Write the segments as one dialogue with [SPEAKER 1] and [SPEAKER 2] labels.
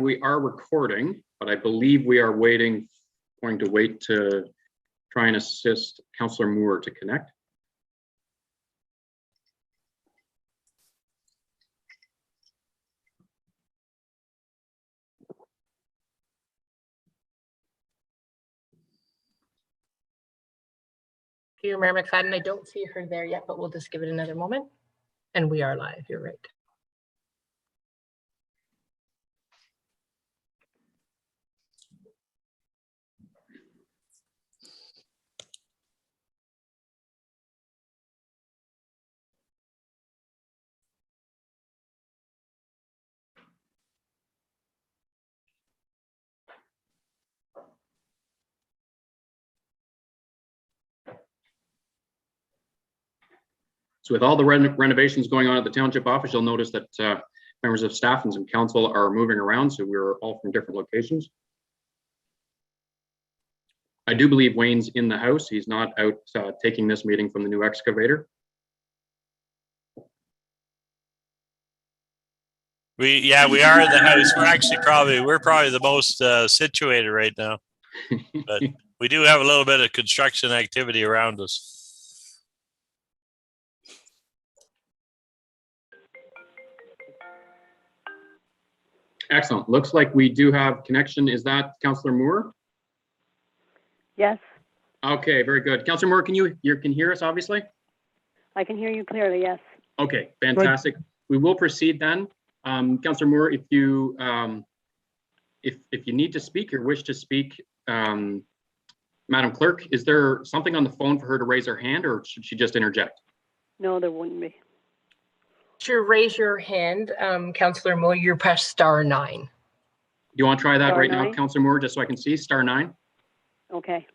[SPEAKER 1] We are recording, but I believe we are going to wait to try and assist Councillor Moore to connect.
[SPEAKER 2] Mayor McFadden, I don't see her there yet, but we'll just give it another moment. And we are live, you're right.
[SPEAKER 1] So with all the renovations going on at the township office, you'll notice that members of staff and some council are moving around, so we're all from different locations. I do believe Wayne's in the house. He's not out taking this meeting from the new excavator.
[SPEAKER 3] We are in the house. We're probably the most situated right now, but we do have a little bit of construction activity around us.
[SPEAKER 1] Excellent. Looks like we do have connection. Is that Councillor Moore?
[SPEAKER 4] Yes.
[SPEAKER 1] Okay, very good. Councillor Moore, can you can hear us, obviously?
[SPEAKER 4] I can hear you clearly, yes.
[SPEAKER 1] Okay, fantastic. Good. We will proceed then. Councillor Moore, if you need to speak or wish to speak, Madam Clerk, is there something on the phone for her to raise her hand, or should she just interject?
[SPEAKER 4] No, there wouldn't be.
[SPEAKER 2] To raise your hand, Councillor Moore, you press *9.
[SPEAKER 1] Do you want to try that
[SPEAKER 4] star
[SPEAKER 1] right
[SPEAKER 4] 9?
[SPEAKER 1] now, Councillor Moore, just so I can see? *9.
[SPEAKER 4] Okay.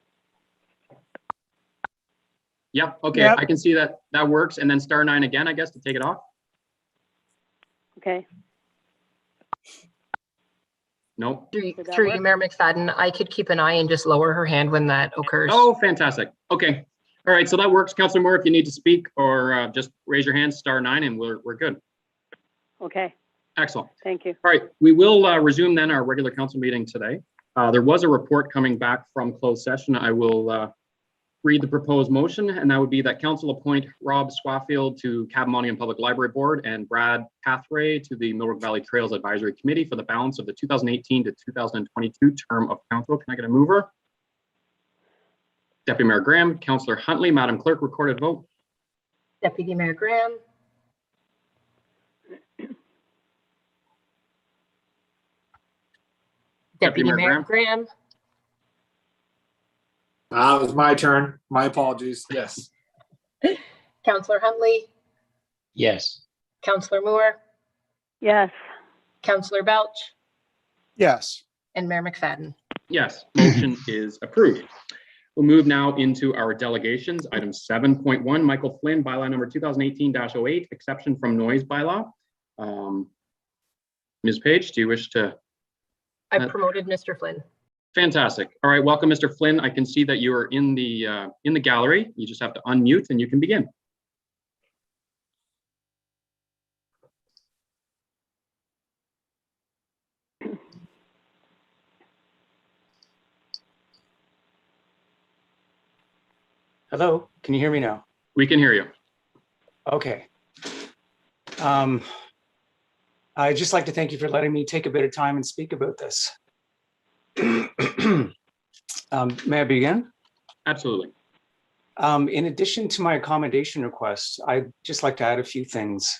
[SPEAKER 1] Yep. Okay.
[SPEAKER 5] Yep.
[SPEAKER 1] I can see that works, and then *9 again, I guess, to take it off.
[SPEAKER 4] Okay.
[SPEAKER 1] No.
[SPEAKER 2] Through you, Mayor McFadden, I could keep an eye and just lower her hand when that occurs.
[SPEAKER 1] Oh, fantastic. Okay. All right. So that works, Councillor Moore. If you need to speak or just raise your hand, *9, and we're good.
[SPEAKER 4] Okay.
[SPEAKER 1] Excellent.
[SPEAKER 4] Thank you.
[SPEAKER 1] All right. We will resume then our regular council meeting today. There was a report coming back from closed session. I will read the proposed motion, and that would be that council appoint Rob Swafield to Cabamonian Public Library Board and Brad Pathray to the Millbrook Valley Trails Advisory Committee for the balance of the 2018 to 2022 term of council. Can I get a mover? Deputy Mayor Graham, Councillor Huntley. Madam Clerk, recorded vote.
[SPEAKER 2] Deputy Mayor Graham. Deputy Mayor Graham.
[SPEAKER 5] It was my turn. My apologies. Yes.
[SPEAKER 2] Councillor Huntley.
[SPEAKER 6] Yes.
[SPEAKER 2] Councillor Moore.
[SPEAKER 4] Yes.
[SPEAKER 2] Councillor Belch.
[SPEAKER 5] Yes.
[SPEAKER 2] And Mayor McFadden.
[SPEAKER 1] Yes, motion is approved. We'll move now into our delegations. Item 7.1, Michael Flynn, bylaw number 2018-08, exception from noise bylaw. Ms. Page, do you wish to?
[SPEAKER 2] I promoted Mr. Flynn.
[SPEAKER 1] Fantastic. All right, welcome, Mr. Flynn. I can see that you are in the gallery. You just have to unmute and you can begin.
[SPEAKER 7] Hello, can you hear me now?
[SPEAKER 1] We can hear you.
[SPEAKER 7] Okay. I'd just like to thank you for letting me take a bit of time and speak about this. May I begin?
[SPEAKER 1] Absolutely.
[SPEAKER 7] In addition to my accommodation request, I'd just like to add a few things.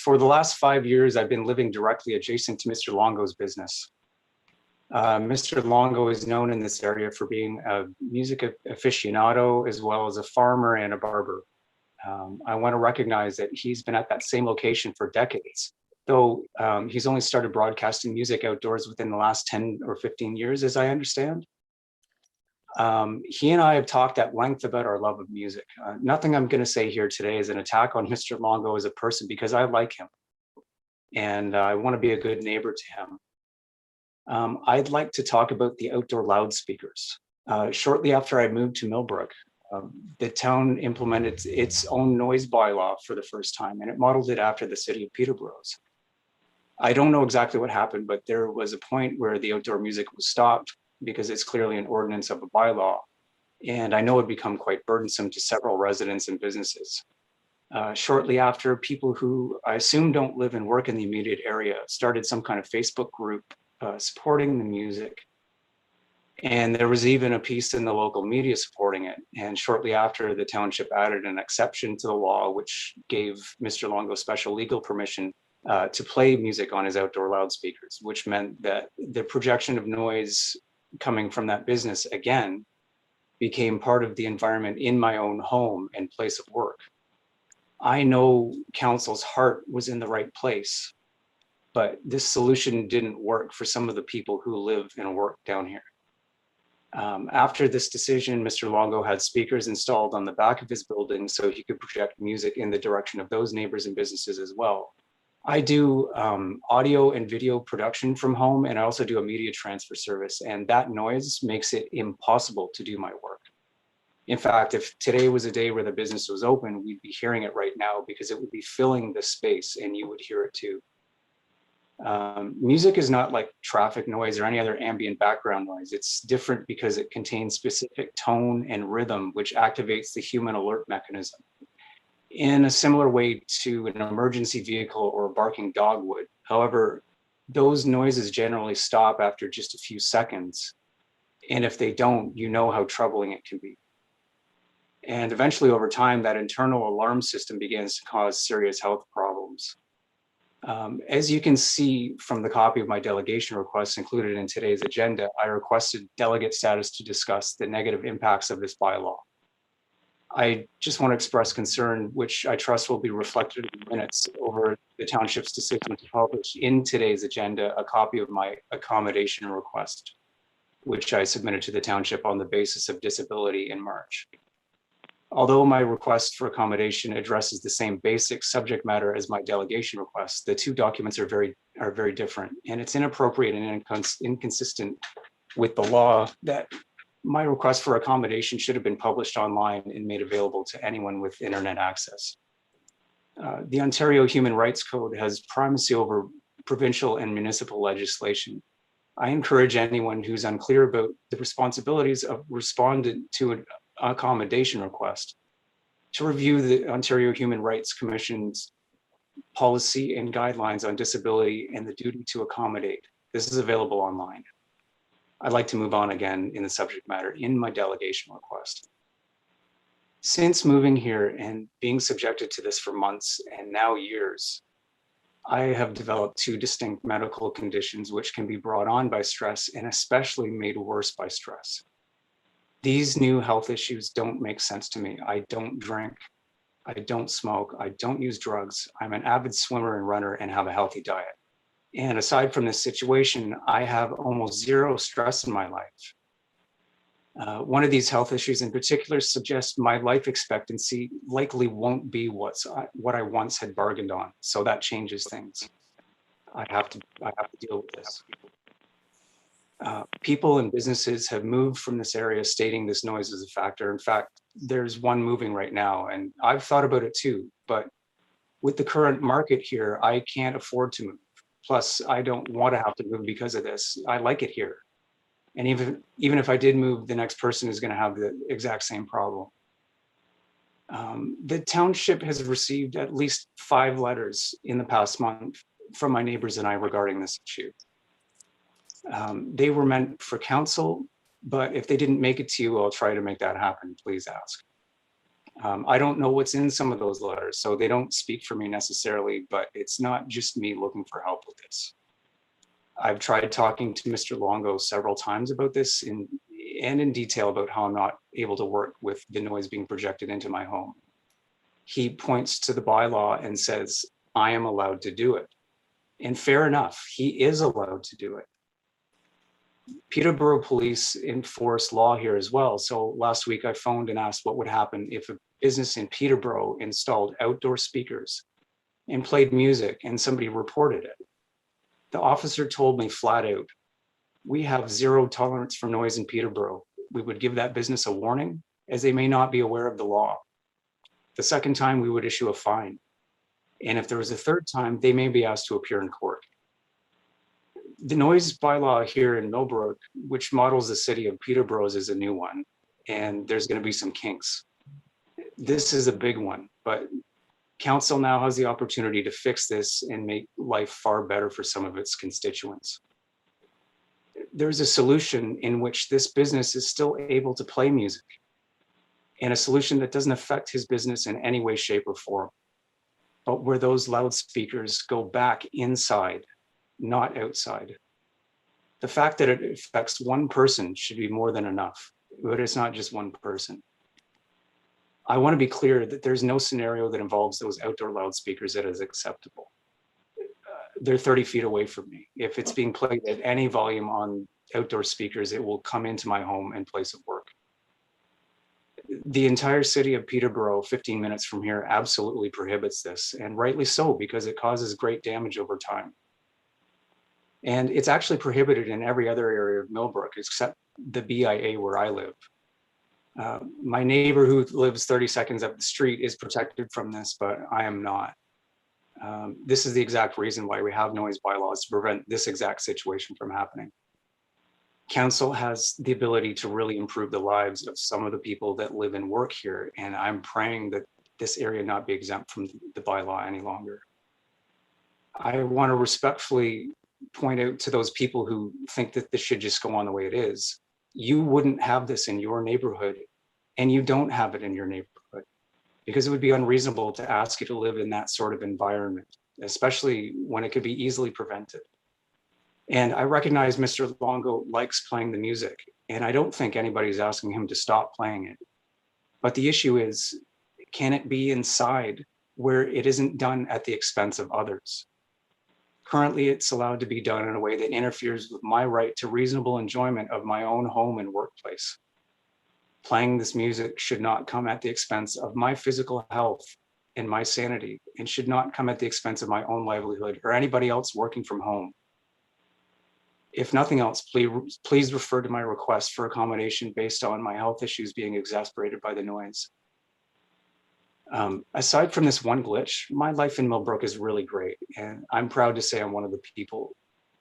[SPEAKER 7] For the last 5 years, I've been living directly adjacent to Mr. Longo's business. Mr. Longo is known in this area for being a music aficionado, as well as a farmer and a barber. I want to recognize that he's been at that same location for decades, though he's only started broadcasting music outdoors within the last 10 or 15 years, as I understand. He and I have talked at length about our love of music. Nothing I'm going to say here today is an attack on Mr. Longo as a person, because I like him and I want to be a good neighbor to him. I'd like to talk about the outdoor loudspeakers. Shortly after I moved to Millbrook, the town implemented its own noise bylaw for the first time, and it modeled it after the city of Peterborough's. I don't know exactly what happened, but there was a point where the outdoor music was stopped because it's clearly an ordinance of a bylaw. And I know it become quite burdensome to several residents and businesses. Shortly after, people who I assume don't live and work in the immediate area started some kind of Facebook group supporting the music. And there was even a piece in the local media supporting it. And shortly after, the township added an exception to the law, which gave Mr. Longo special legal permission to play music on his outdoor loudspeakers, which meant that the projection of noise coming from that business again became part of the environment in my own home and place of work. I know council's heart was in the right place, but this solution didn't work for some of the people who live and work down here. After this decision, Mr. Longo had speakers installed on the back of his building so he could project music in the direction of those neighbors and businesses as well. I do audio and video production from home, and I also do a media transfer service, and that noise makes it impossible to do my work. In fact, if today was a day where the business was open, we'd be hearing it right now because it would be filling the space and you would hear it too. Music is not like traffic noise or any other ambient background noise. It's different because it contains specific tone and rhythm, which activates the human alert mechanism in a similar way to an emergency vehicle or a barking dog would. However, those noises generally stop after just a few seconds. And if they don't, you know how troubling it can be. And eventually over time, that internal alarm system begins to cause serious health problems. As you can see from the copy of my delegation request included in today's agenda, I requested delegate status to discuss the negative impacts of this bylaw. I just want to express concern, which I trust will be reflected in the minutes, over the township's decision to publish in today's agenda a copy of my accommodation request, which I submitted to the township on the basis of disability in March. Although my request for accommodation addresses the same basic subject matter as my delegation request, the two documents are very different, and it's inappropriate and inconsistent with the law that my request for accommodation should have been published online and made available to anyone with internet access. The Ontario Human Rights Code has primacy over provincial and municipal legislation. I encourage anyone who's unclear about the responsibilities of respondent to an accommodation request to review the Ontario Human Rights Commission's policy and guidelines on disability and the duty to accommodate. This is available online. I'd like to move on again in the subject matter in my delegation request. Since moving here and being subjected to this for months and now years, I have developed two distinct medical conditions which can be brought on by stress and especially made worse by stress. These new health issues don't make sense to me. I don't drink, I don't smoke, I don't use drugs. I'm an avid swimmer and runner and have a healthy diet. And aside from this situation, I have almost zero stress in my life. One of these health issues in particular suggests my life expectancy likely won't be what I once had bargained on. So that changes things. I have to deal with this. People and businesses have moved from this area stating this noise is a factor. In fact, there's one moving right now, and I've thought about it too, but with the current market here, I can't afford to move. Plus, I don't want to have to move because of this. I like it here. And even if I did move, the next person is going to have the exact same problem. The township has received at least 5 letters in the past month from my neighbors and I regarding this issue. They were meant for council, but if they didn't make it to you, I'll try to make that happen. Please ask. I don't know what's in some of those letters, so they don't speak for me necessarily, but it's not just me looking for help with this. I've tried talking to Mr. Longo several times about this and in detail about how I'm not able to work with the noise being projected into my home. He points to the bylaw and says, I am allowed to do it. And fair enough, he is allowed to do it. Peterborough Police enforce law here as well. So last week I phoned and asked what would happen if a business in Peterborough installed outdoor speakers and played music and somebody reported it. The officer told me flat out, we have zero tolerance for noise in Peterborough. We would give that business a warning as they may not be aware of the law. The second time we would issue a fine. And if there was a third time, they may be asked to appear in court. The noise bylaw here in Millbrook, which models the city of Peterborough, is a new one, and there's going to be some kinks. This is a big one, but council now has the opportunity to fix this and make life far better for some of its constituents. There's a solution in which this business is still able to play music, and a solution that doesn't affect his business in any way, shape, or form, but where those loudspeakers go back inside, not outside. The fact that it affects one person should be more than enough, but it's not just one person. I want to be clear that there's no scenario that involves those outdoor loudspeakers that is acceptable. They're 30 feet away from me. If it's being played at any volume on outdoor speakers, it will come into my home and place of work. The entire city of Peterborough, 15 minutes from here, absolutely prohibits this, and rightly so, because it causes great damage over time. And it's actually prohibited in every other area of Millbrook except the BIA where I live. My neighbor who lives 30 seconds up the street is protected from this, but I am not. This is the exact reason why we have noise bylaws, to prevent this exact situation from happening. Council has the ability to really improve the lives of some of the people that live and work here, and I'm praying that this area not be exempt from the bylaw any longer. I want to respectfully point out to those people who think that this should just go on the way it is. You wouldn't have this in your neighborhood, and you don't have it in your neighborhood, because it would be unreasonable to ask you to live in that sort of environment, especially when it could be easily prevented. And I recognize Mr. Longo likes playing the music, and I don't think anybody's asking him to stop playing it. But the issue is, can it be inside where it isn't done at the expense of others? Currently, it's allowed to be done in a way that interferes with my right to reasonable enjoyment of my own home and workplace. Playing this music should not come at the expense of my physical health and my sanity, and should not come at the expense of my own livelihood or anybody else working from home. If nothing else, please refer to my request for accommodation based on my health issues being exacerbated by the noise. Aside from this one glitch, my life in Millbrook is really great, and I'm proud to say I'm one of the people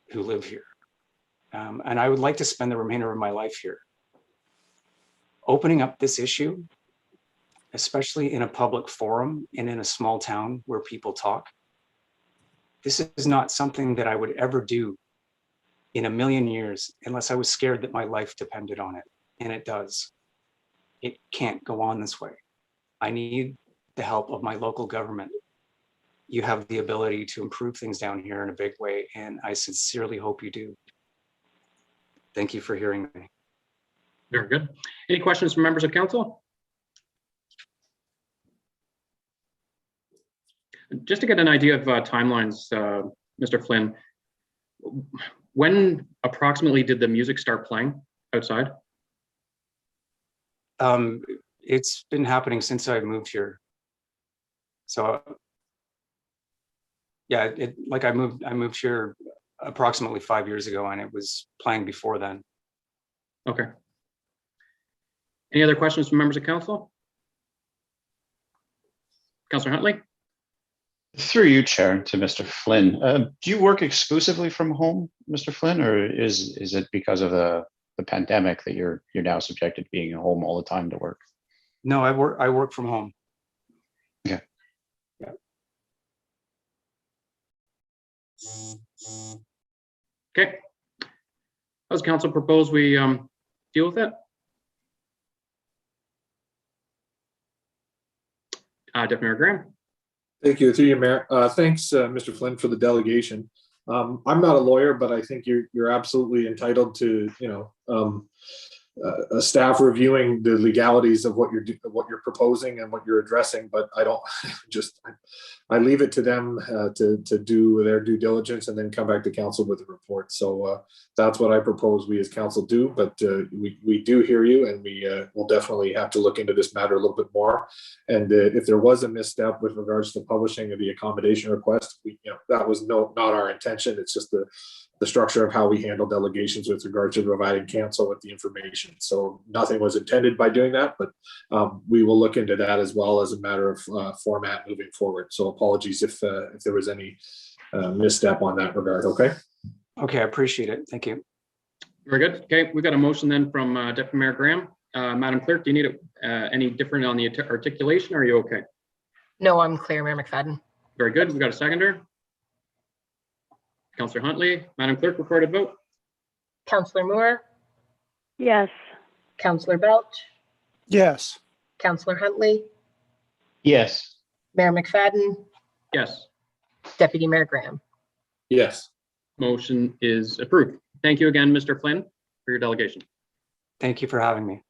[SPEAKER 7] who live here. And I would like to spend the remainder of my life here. Opening up this issue, especially in a public forum and in a small town where people talk, this is not something that I would ever do in a million years unless I was scared that my life depended on it, and it does. It can't go on this way. I need the help of my local government. You have the ability to improve things down here in a big way, and I sincerely hope you do. Thank you for hearing me.
[SPEAKER 1] Very good. Any questions from members of council? Just to get an idea of timelines, Mr. Flynn, when approximately did the music start playing outside?
[SPEAKER 7] It's been happening since I moved here. So yeah, I moved here approximately 5 years ago, and it was playing before then.
[SPEAKER 1] Okay. Any other questions from members of council? Councillor Huntley?
[SPEAKER 6] Through you, Chair, to Mr. Flynn. Do you work exclusively from home, Mr. Flynn, or is it because of the pandemic that you're now subjected to being at home all the time to work?
[SPEAKER 7] No, I work from home.
[SPEAKER 6] Okay.
[SPEAKER 7] Yeah.
[SPEAKER 1] Okay. Does council propose we deal with it? Deputy Mayor Graham.
[SPEAKER 5] Thank you, through you, Mayor. Thanks, Mr. Flynn, for the delegation. I'm not a lawyer, but I think you're absolutely entitled to, a staff reviewing the legalities of what you're proposing and what you're addressing. But I don't I leave it to them to do their due diligence and then come back to council with a report. So that's what I propose we as council do. But we do hear you, and we will definitely have to look into this matter a little bit more. And if there was a misstep with regards to publishing of the accommodation request, that was not our intention. It's just the structure of how we handle delegations with regard to providing council with the information. So nothing was intended by doing that, but we will look into that as well as a matter of format moving forward. So apologies if there was any misstep on that regard. Okay.
[SPEAKER 7] Okay, I appreciate it. Thank you.
[SPEAKER 1] Very good. Okay, we've got a motion then from Deputy Mayor Graham. Madam Clerk, do you need any different on the articulation? Or are you okay?
[SPEAKER 2] No, I'm clear, Mayor McFadden.
[SPEAKER 1] Very good. We've got a seconder. Councillor Huntley. Madam Clerk, recorded vote.
[SPEAKER 2] Councillor Moore,
[SPEAKER 4] Yes.
[SPEAKER 2] Councillor Belch,
[SPEAKER 8] Yes.
[SPEAKER 2] Councillor Huntley,
[SPEAKER 6] Yes.
[SPEAKER 2] Mayor McFadden,
[SPEAKER 1] Yes.
[SPEAKER 2] Deputy Mayor Graham.
[SPEAKER 5] Yes.
[SPEAKER 1] Motion is approved. Thank you again, Mr. Flynn, for your delegation.
[SPEAKER 7] Thank you for having me.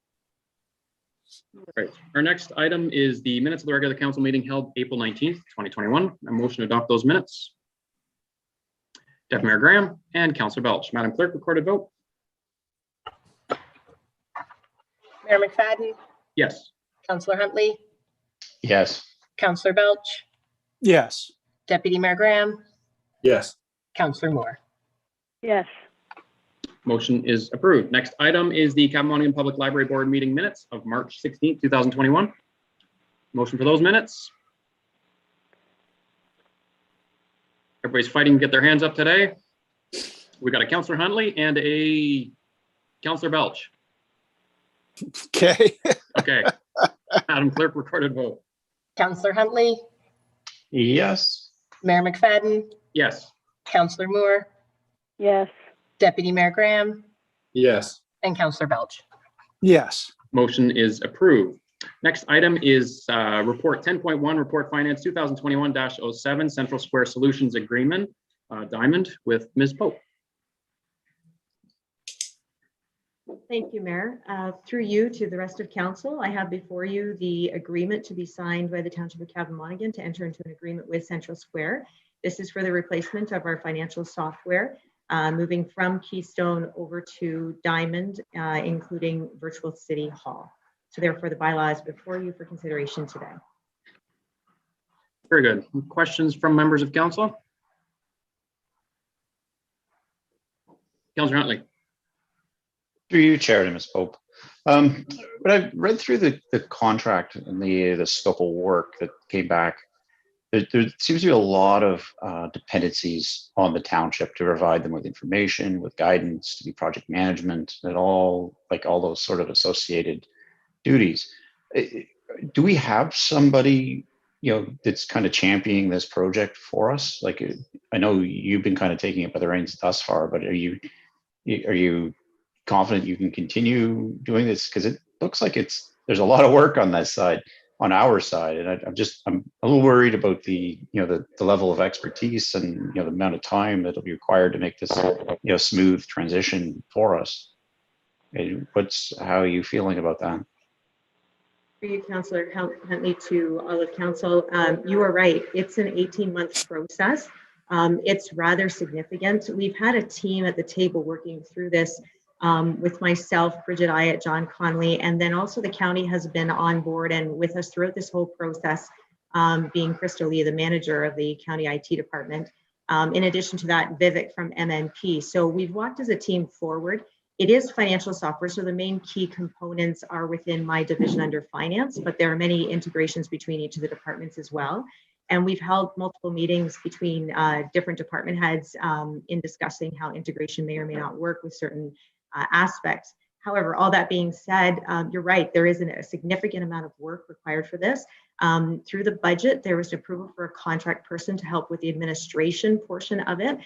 [SPEAKER 1] All right. Our next item is the minutes of the regular council meeting held April 19th, 2021. A motion to adopt those minutes. Deputy Mayor Graham and Councillor Belch. Madam Clerk, recorded vote.
[SPEAKER 2] Mayor McFadden,
[SPEAKER 1] Yes.
[SPEAKER 2] Councillor Huntley,
[SPEAKER 6] Yes.
[SPEAKER 2] Councillor Belch,
[SPEAKER 8] Yes.
[SPEAKER 2] Deputy Mayor Graham,
[SPEAKER 5] Yes.
[SPEAKER 2] Councillor Moore.
[SPEAKER 4] Yes.
[SPEAKER 1] Motion is approved. Next item is the Cabamonian Public Library Board meeting minutes of March 16th, 2021. Motion for those minutes. Everybody's fighting to get their hands up today. We got a Councillor Huntley and a Councillor Belch.
[SPEAKER 8] Okay.
[SPEAKER 1] Okay. Madam Clerk, recorded vote.
[SPEAKER 2] Councillor Huntley,
[SPEAKER 6] Yes.
[SPEAKER 2] Mayor McFadden,
[SPEAKER 1] Yes.
[SPEAKER 2] Councillor Moore,
[SPEAKER 4] Yes.
[SPEAKER 2] Deputy Mayor Graham,
[SPEAKER 5] Yes.
[SPEAKER 2] and Councillor Belch.
[SPEAKER 8] Yes.
[SPEAKER 1] Motion is approved. Next item is report 10.1, report finance 2021-07, Central Square Solutions Agreement, Diamond with Ms. Pope.
[SPEAKER 9] Thank you, Mayor. Through you to the rest of council, I have before you the agreement to be signed by the Township of Cabamonigan to enter into an agreement with Central Square. This is for the replacement of our financial software, moving from Keystone over to Diamond, including Virtual City Hall. So therefore, the bylaw is before you for consideration today.
[SPEAKER 1] Very good. Questions from members of council? Councillor Huntley.
[SPEAKER 6] Through you, Chair, to Ms. Pope. When I read through the contract and the scope of work that came back, there seems to be a lot of dependencies on the township to provide them with information, with guidance, to be project management, and all those sort of associated duties. Do we have somebody, that's kind of championing this project for us? Like, I know you've been kind of taking it by the reins thus far, but are you confident you can continue doing this? Because it looks like there's a lot of work on this side, on our side, and I'm a little worried about the level of expertise and the amount of time that'll be required to make this smooth transition for us. And how are you feeling about that?
[SPEAKER 9] For you, Councillor Huntley, to all of council, you are right. It's an 18-month process. It's rather significant. We've had a team at the table working through this with myself, Bridget Ayatt, John Conley, and then also the county has been on board and with us throughout this whole process, being Crystal Lee, the manager of the county IT department. In addition to that, Vivek from MNP. So we've walked as a team forward. It is financial software, so the main key components are within my division under finance, but there are many integrations between each of the departments as well. And we've held multiple meetings between different department heads in discussing how integration may or may not work with certain aspects. However, all that being said, you're right, there isn't a significant amount of work required for this. Through the budget, there was approval for a contract person to help with the administration portion of it,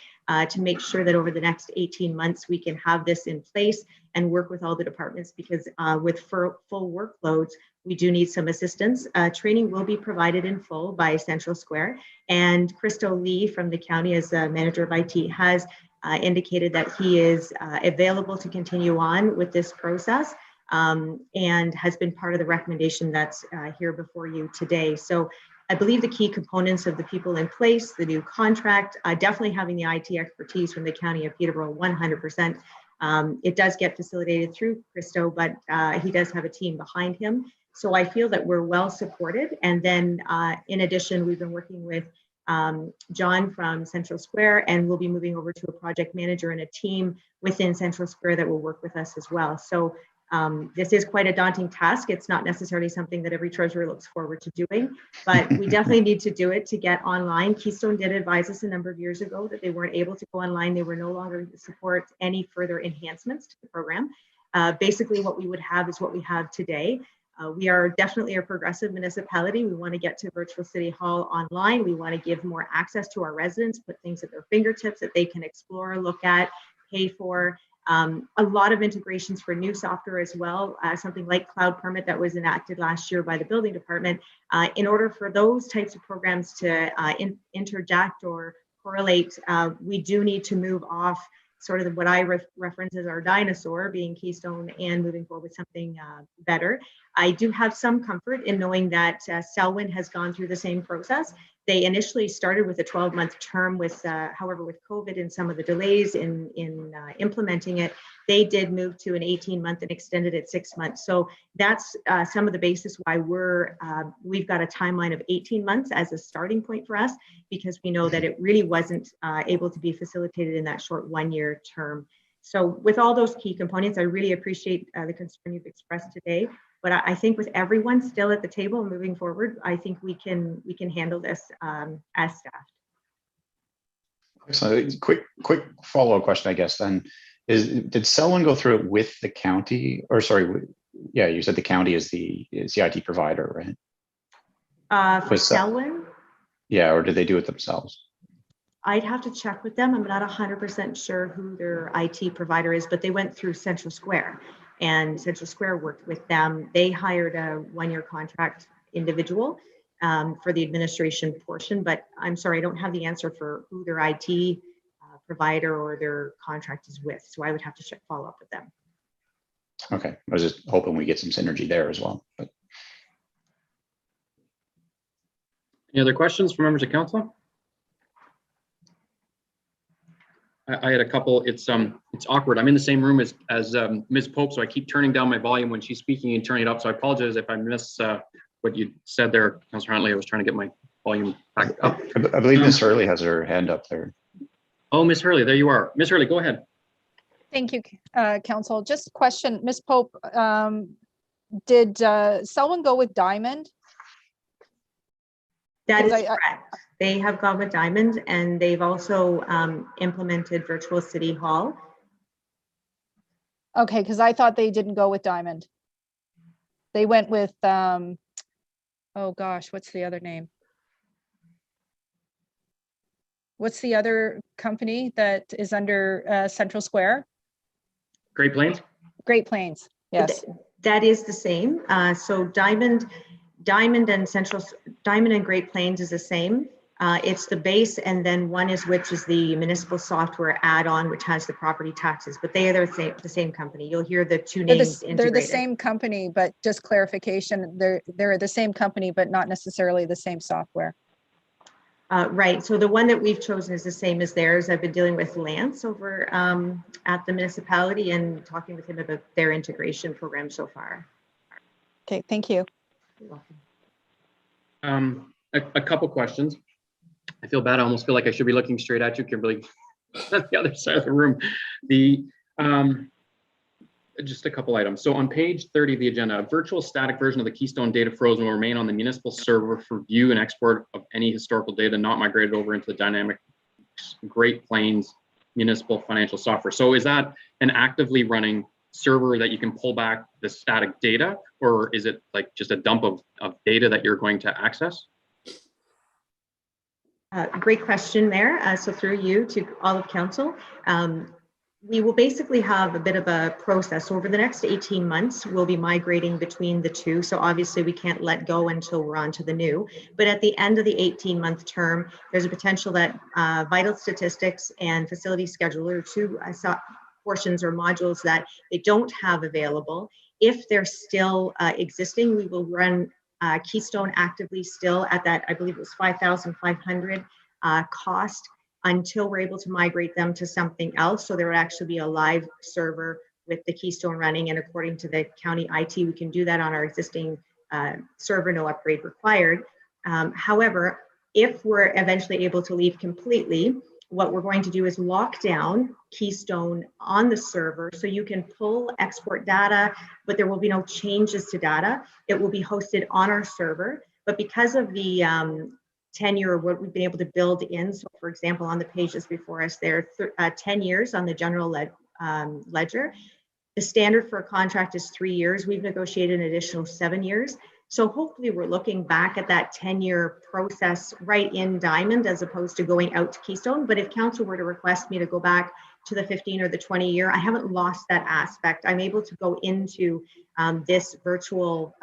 [SPEAKER 9] to make sure that over the next 18 months, we can have this in place and work with all the departments, because with full workloads, we do need some assistance. Training will be provided in full by Central Square, and Crystal Lee from the county as the manager of IT has indicated that he is available to continue on with this process, and has been part of the recommendation that's here before you today. So I believe the key components of the people in place, the new contract, definitely having the IT expertise from the county of Peterborough, 100%. It does get facilitated through Christo, but he does have a team behind him. So I feel that we're well supported. And then in addition, we've been working with John from Central Square, and we'll be moving over to a project manager and a team within Central Square that will work with us as well. So This is quite a daunting task. It's not necessarily something that every treasurer looks forward to doing, but we definitely need to do it to get online. Keystone did advise us a number of years ago that they weren't able to go online. They were no longer going to support any further enhancements to the program. Basically, what we would have is what we have today. We are definitely a progressive municipality. We want to get to virtual city hall online. We want to give more access to our residents, put things at their fingertips that they can explore, look at, pay for. A lot of integrations for new software as well, something like Cloud Permit that was enacted last year by the building department. In order for those types of programs to interject or correlate, we do need to move off sort of what I reference as our dinosaur, being Keystone, and moving forward with something better. I do have some comfort in knowing that Selwyn has gone through the same process. They initially started with a 12-month term with, however, with COVID and some of the delays in implementing it, they did move to an 18-month and extended it 6 months. So that's some of the basis why we've got a timeline of 18 months as a starting point for us, because we know that it really wasn't able to be facilitated in that short 1-year term. So with all those key components, I really appreciate the concern you've expressed today. But I think with everyone still at the table moving forward, I think we can handle this as staff.
[SPEAKER 6] So quick follow-up question, I guess, then did Selwyn go through it with the county, or sorry, yeah, you said the county is the IT provider, right?
[SPEAKER 9] For Selwyn?
[SPEAKER 6] Yeah, or did they do it themselves?
[SPEAKER 9] I'd have to check with them. I'm not 100% sure who their IT provider is, but they went through Central Square, and Central Square worked with them. They hired a 1-year contract individual for the administration portion, but I'm sorry, I don't have the answer for who their IT provider or their contract is with. So I would have to follow up with them.
[SPEAKER 6] Okay, I was just hoping we get some synergy there as well. But
[SPEAKER 1] Any other questions from members of council? I had a couple. It's awkward. I'm in the same room as Ms. Pope, so I keep turning down my volume when she's speaking and turning it up. So I apologize if I miss what you said there, Councillor Huntley. I was trying to get my volume back up.
[SPEAKER 6] I believe Ms. Hurley has her hand up there.
[SPEAKER 1] Oh, Ms. Hurley, there you are. Ms. Hurley, go ahead.
[SPEAKER 10] Thank you, Council. Just a question, Ms. Pope, did Selwyn go with Diamond?
[SPEAKER 9] That is correct. They have gone with Diamond, and they've also implemented virtual city hall.
[SPEAKER 10] Okay, because I thought they didn't go with Diamond. They went with, oh gosh, what's the other name? What's the other company that is under Central Square?
[SPEAKER 1] Great Plains?
[SPEAKER 10] Great Plains, yes.
[SPEAKER 9] That is the same. So Diamond and Great Plains is the same. It's the base, and then one is which is the municipal software add-on, which has the property taxes, but they are the same company. You'll hear the two names integrated.
[SPEAKER 10] They're the same company, but just clarification, they're the same company, but not necessarily the same software.
[SPEAKER 9] Right. So the one that we've chosen is the same as theirs. I've been dealing with Lance over at the municipality and talking with him about their integration program so far.
[SPEAKER 10] Okay, thank you.
[SPEAKER 9] You're welcome.
[SPEAKER 1] A couple questions. I feel bad. I almost feel like I should be looking straight at you, Kimberly, at the other side of the room. Just a couple items. So on page 30 of the agenda, a virtual static version of the Keystone data frozen will remain on the municipal server for view and export of any historical data not migrated over into the dynamic Great Plains municipal financial software. So is that an actively running server that you can pull back the static data, or is it like just a dump of data that you're going to access?
[SPEAKER 9] Great question there. So through you to all of council, we will basically have a bit of a process. So over the next 18 months, we'll be migrating between the two. So obviously we can't let go until we're on to the new. But at the end of the 18-month term, there's a potential that vital statistics and facility scheduler, two portions or modules that they don't have available, if they're still existing, we will run Keystone actively still at that, I believe it was 5,500 cost, until we're able to migrate them to something else. So there would actually be a live server with the Keystone running, and according to the county IT, we can do that on our existing server, no upgrade required. However, if we're eventually able to leave completely, what we're going to do is lock down Keystone on the server so you can pull, export data, but there will be no changes to data. It will be hosted on our server. But because of the tenure of what we've been able to build in, so for example, on the pages before us, there are 10 years on the general ledger. The standard for a contract is 3 years. We've negotiated an additional 7 years. So hopefully we're looking back at that 10-year process right in Diamond as opposed to going out to Keystone. But if council were to request me to go back to the 15 or the 20 year, I haven't lost that aspect. I'm able to go into this virtual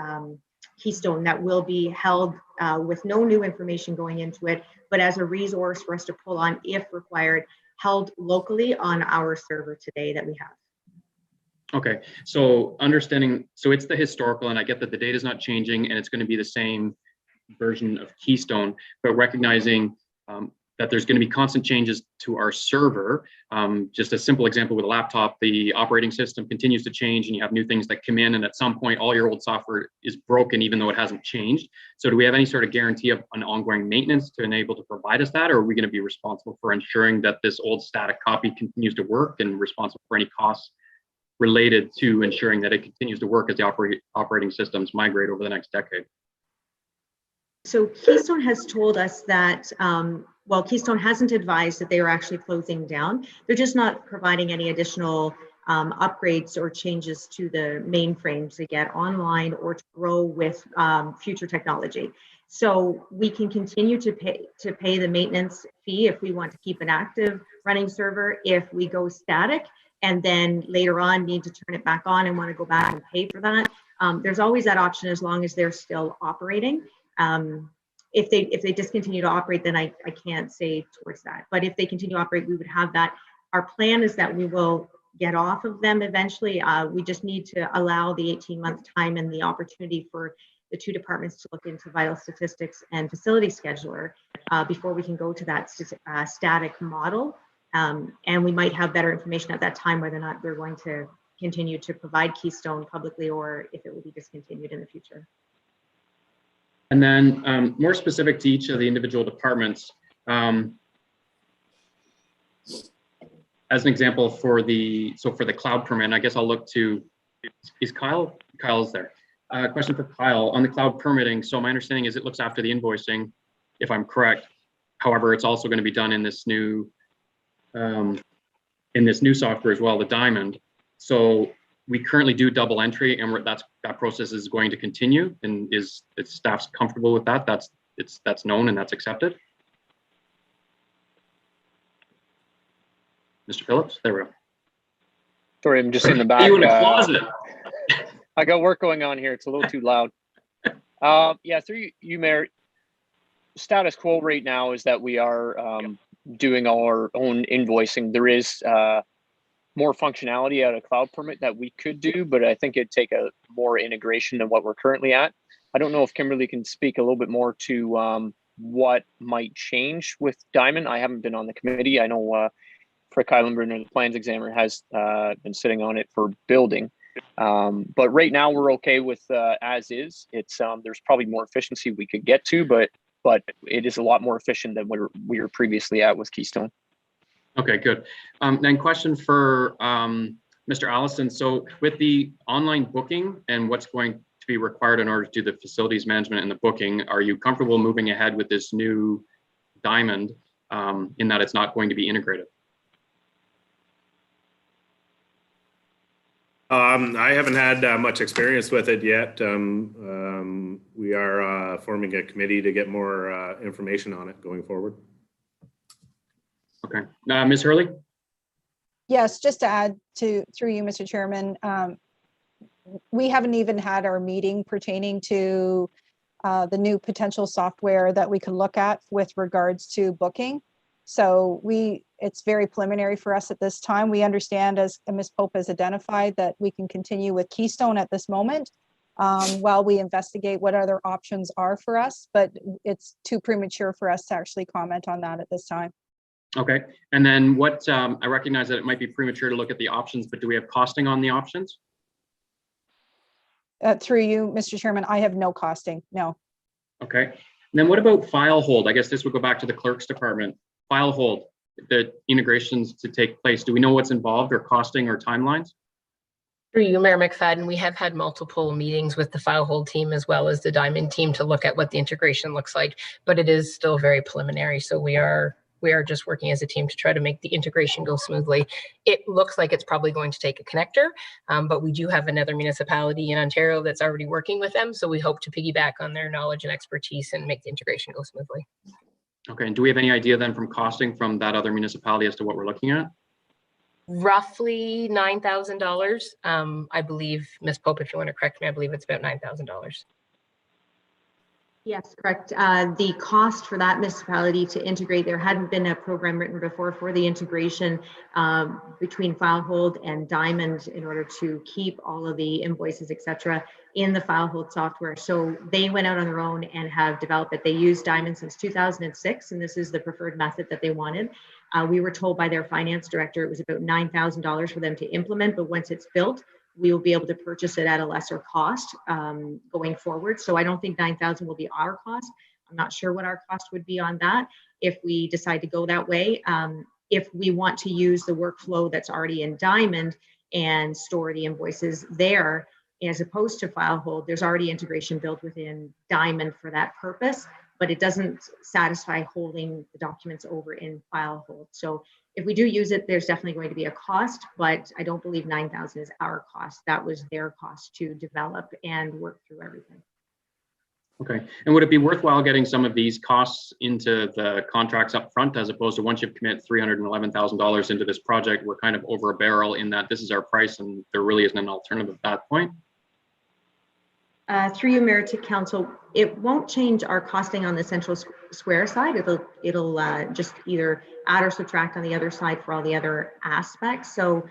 [SPEAKER 9] Keystone that will be held with no new information going into it, but as a resource for us to pull on if required, held locally on our server today that we have.
[SPEAKER 1] Okay, so understanding, so it's the historical, and I get that the data is not changing and it's going to be the same version of Keystone, but recognizing that there's going to be constant changes to our server. Just a simple example with a laptop, the operating system continues to change and you have new things that come in, and at some point all your old software is broken even though it hasn't changed. So do we have any sort of guarantee of an ongoing maintenance to enable to provide us that, or are we going to be responsible for ensuring that this old static copy continues to work and responsible for any costs related to ensuring that it continues to work as the operating systems migrate over the next decade?
[SPEAKER 9] So Keystone has told us that, well, Keystone hasn't advised that they are actually closing down. They're just not providing any additional upgrades or changes to the mainframes to get online or to grow with future technology. So we can continue to pay the maintenance fee if we want to keep an active running server. If we go static and then later on need to turn it back on and want to go back and pay for that, there's always that option as long as they're still operating. If they discontinue to operate, then I can't say towards that. But if they continue to operate, we would have that. Our plan is that we will get off of them eventually. We just need to allow the 18-month time and the opportunity for the two departments to look into vital statistics and facility scheduler before we can go to that static model. And we might have better information at that time whether or not we're going to continue to provide Keystone publicly or if it will be discontinued in the future.
[SPEAKER 1] And then more specific to each of the individual departments, as an example for the cloud permit, I guess I'll look to, is Kyle's there. Question for Kyle on the cloud permitting. So my understanding is it looks after the invoicing, if I'm correct. However, it's also going to be done in this new software as well, the Diamond. So we currently do double entry, and that process is going to continue. And is staff's comfortable with that? That's known and that's accepted. Mr. Phillips, there we go.
[SPEAKER 11] Sorry, I'm just in the back.
[SPEAKER 1] You in a closet.
[SPEAKER 11] I got work going on here. It's a little too loud. Yeah, through you, Mayor. Status quo right now is that we are doing our own invoicing. There is more functionality out of cloud permit that we could do, but I think it'd take a more integration than what we're currently at. I don't know if Kimberly can speak a little bit more to what might change with Diamond. I haven't been on the committee. I know Frick Heilenberger, the plans examiner, has been sitting on it for building. But right now we're okay with as is. It's there's probably more efficiency we could get to, but it is a lot more efficient than we were previously at with Keystone.
[SPEAKER 1] Okay, good. Then question for Mr. Allison. So with the online booking and what's going to be required in order to do the facilities management and the booking, are you comfortable moving ahead with this new Diamond in that it's not going to be integrated?
[SPEAKER 12] I haven't had much experience with it yet. We are forming a committee to get more information on it going forward.
[SPEAKER 1] Okay, Ms. Hurley?
[SPEAKER 10] Yes, just to add through you, Mr. Chairman, we haven't even had our meeting pertaining to the new potential software that we could look at with regards to booking. So it's very preliminary for us at this time. We understand, as Ms. Pope has identified, that we can continue with Keystone at this moment while we investigate what other options are for us, but it's too premature for us to actually comment on that at this time.
[SPEAKER 1] Okay, and then what, I recognize that it might be premature to look at the options, but do we have costing on the options?
[SPEAKER 10] Through you, Mr. Chairman, I have no costing, no.
[SPEAKER 1] Okay, and then what about file hold? I guess this would go back to the clerk's department. File hold, the integrations to take place? Do we know what's involved or costing or timelines?
[SPEAKER 2] Through you, Mayor McFadden, we have had multiple meetings with the file hold team as well as the Diamond team to look at what the integration looks like, but it is still very preliminary. So we are just working as a team to try to make the integration go smoothly. It looks like it's probably going to take a connector, but we do have another municipality in Ontario that's already working with them. So we hope to piggyback on their knowledge and expertise and make the integration go smoothly.
[SPEAKER 1] Okay, and do we have any idea then from costing from that other municipality as to what we're looking at?
[SPEAKER 2] Roughly $9,000. I believe, Ms. Pope, if you want to correct me, I believe it's about $9,000.
[SPEAKER 9] Yes, correct. The cost for that municipality to integrate, there hadn't been a program written before for the integration between FileHold and Diamond in order to keep all of the invoices, etc., in the FileHold software. So they went out on their own and have developed it. They used Diamond since 2006, and this is the preferred method that they wanted. We were told by their finance director it was about $9,000 for them to implement, but once it's built, we will be able to purchase it at a lesser cost going forward. So I don't think 9,000 will be our cost. I'm not sure what our cost would be on that if we decide to go that way. If we want to use the workflow that's already in Diamond and store the invoices there, as opposed to FileHold, there's already integration built within Diamond for that purpose, but it doesn't satisfy holding the documents over in FileHold. So if we do use it, there's definitely going to be a cost, but I don't believe 9,000 is our cost. That was their cost to develop and work through everything.
[SPEAKER 1] Okay, and would it be worthwhile getting some of these costs into the contracts up front, as opposed to once you've committed $311,000 into this project, we're kind of over a barrel in that this is our price and there really isn't an alternative at that point?
[SPEAKER 9] Through you, Mayor, to Council, it won't change our costing on the Central Square side. It'll just either add or subtract on the other side for all the other aspects. So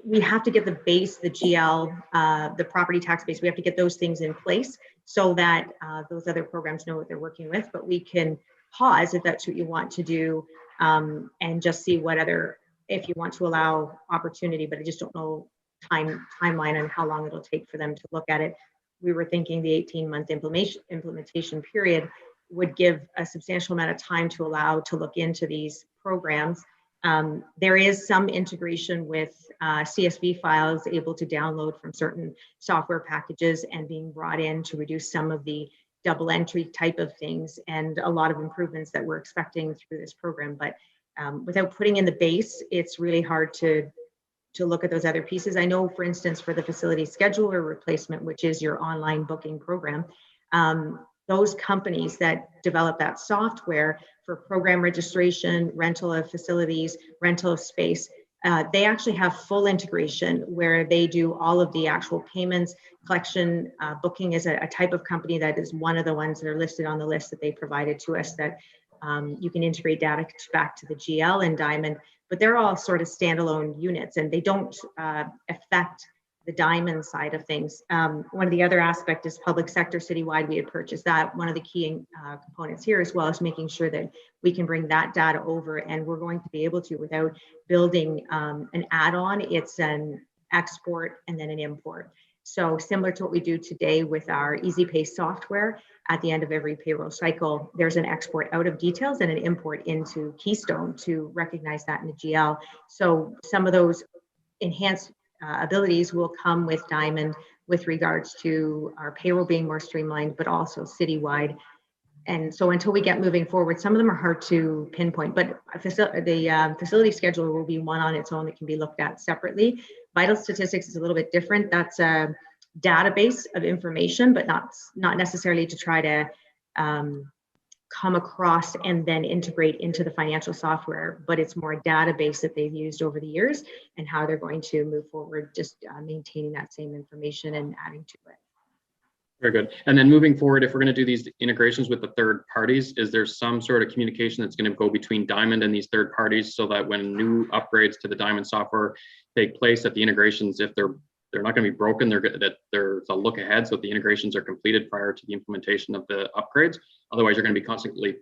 [SPEAKER 9] we have to get the base, the GL, the property tax base. We have to get those things in place so that those other programs know what they're working with. But we can pause if that's what you want to do and just see what other, if you want to allow opportunity. But I just don't know timeline on how long it'll take for them to look at it. We were thinking the 18-month implementation period would give a substantial amount of time to allow to look into these programs. There is some integration with CSV files able to download from certain software packages and being brought in to reduce some of the double entry type of things and a lot of improvements that we're expecting through this program. But without putting in the base, it's really hard to look at those other pieces. I know, for instance, for the facility scheduler replacement, which is your online booking program, those companies that develop that software for program registration, rental of facilities, rental of space, they actually have full integration where they do all of the actual payments, collection. Booking is a type of company that is one of the ones that are listed on the list that they provided to us that you can integrate data back to the GL and Diamond, but they're all sort of standalone units and they don't affect the Diamond side of things. One of the other aspects is public sector citywide. We had purchased that. One of the key components here as well is making sure that we can bring that data over, and we're going to be able to without building an add-on. It's an export and then an import. So similar to what we do today with our EasyPay software, at the end of every payroll cycle, there's an export out of details and an import into Keystone to recognize that in the GL. So some of those enhanced abilities will come with Diamond with regards to our payroll being more streamlined, but also citywide. And so until we get moving forward, some of them are hard to pinpoint, but the facility scheduler will be one on its own that can be looked at separately. Vital statistics is a little bit different. That's a database of information, but not necessarily to try to come across and then integrate into the financial software, but it's more a database that they've used over the years and how they're going to move forward, just maintaining that same information and adding to it.
[SPEAKER 1] Very good. And then moving forward, if we're going to do these integrations with the third parties, is there some sort of communication that's going to go between Diamond and these third parties so that when new upgrades to the Diamond software take place, that the integrations, if they're not going to be broken, that there's a look ahead so that the integrations are completed prior to the implementation of the upgrades? Otherwise, you're going to be constantly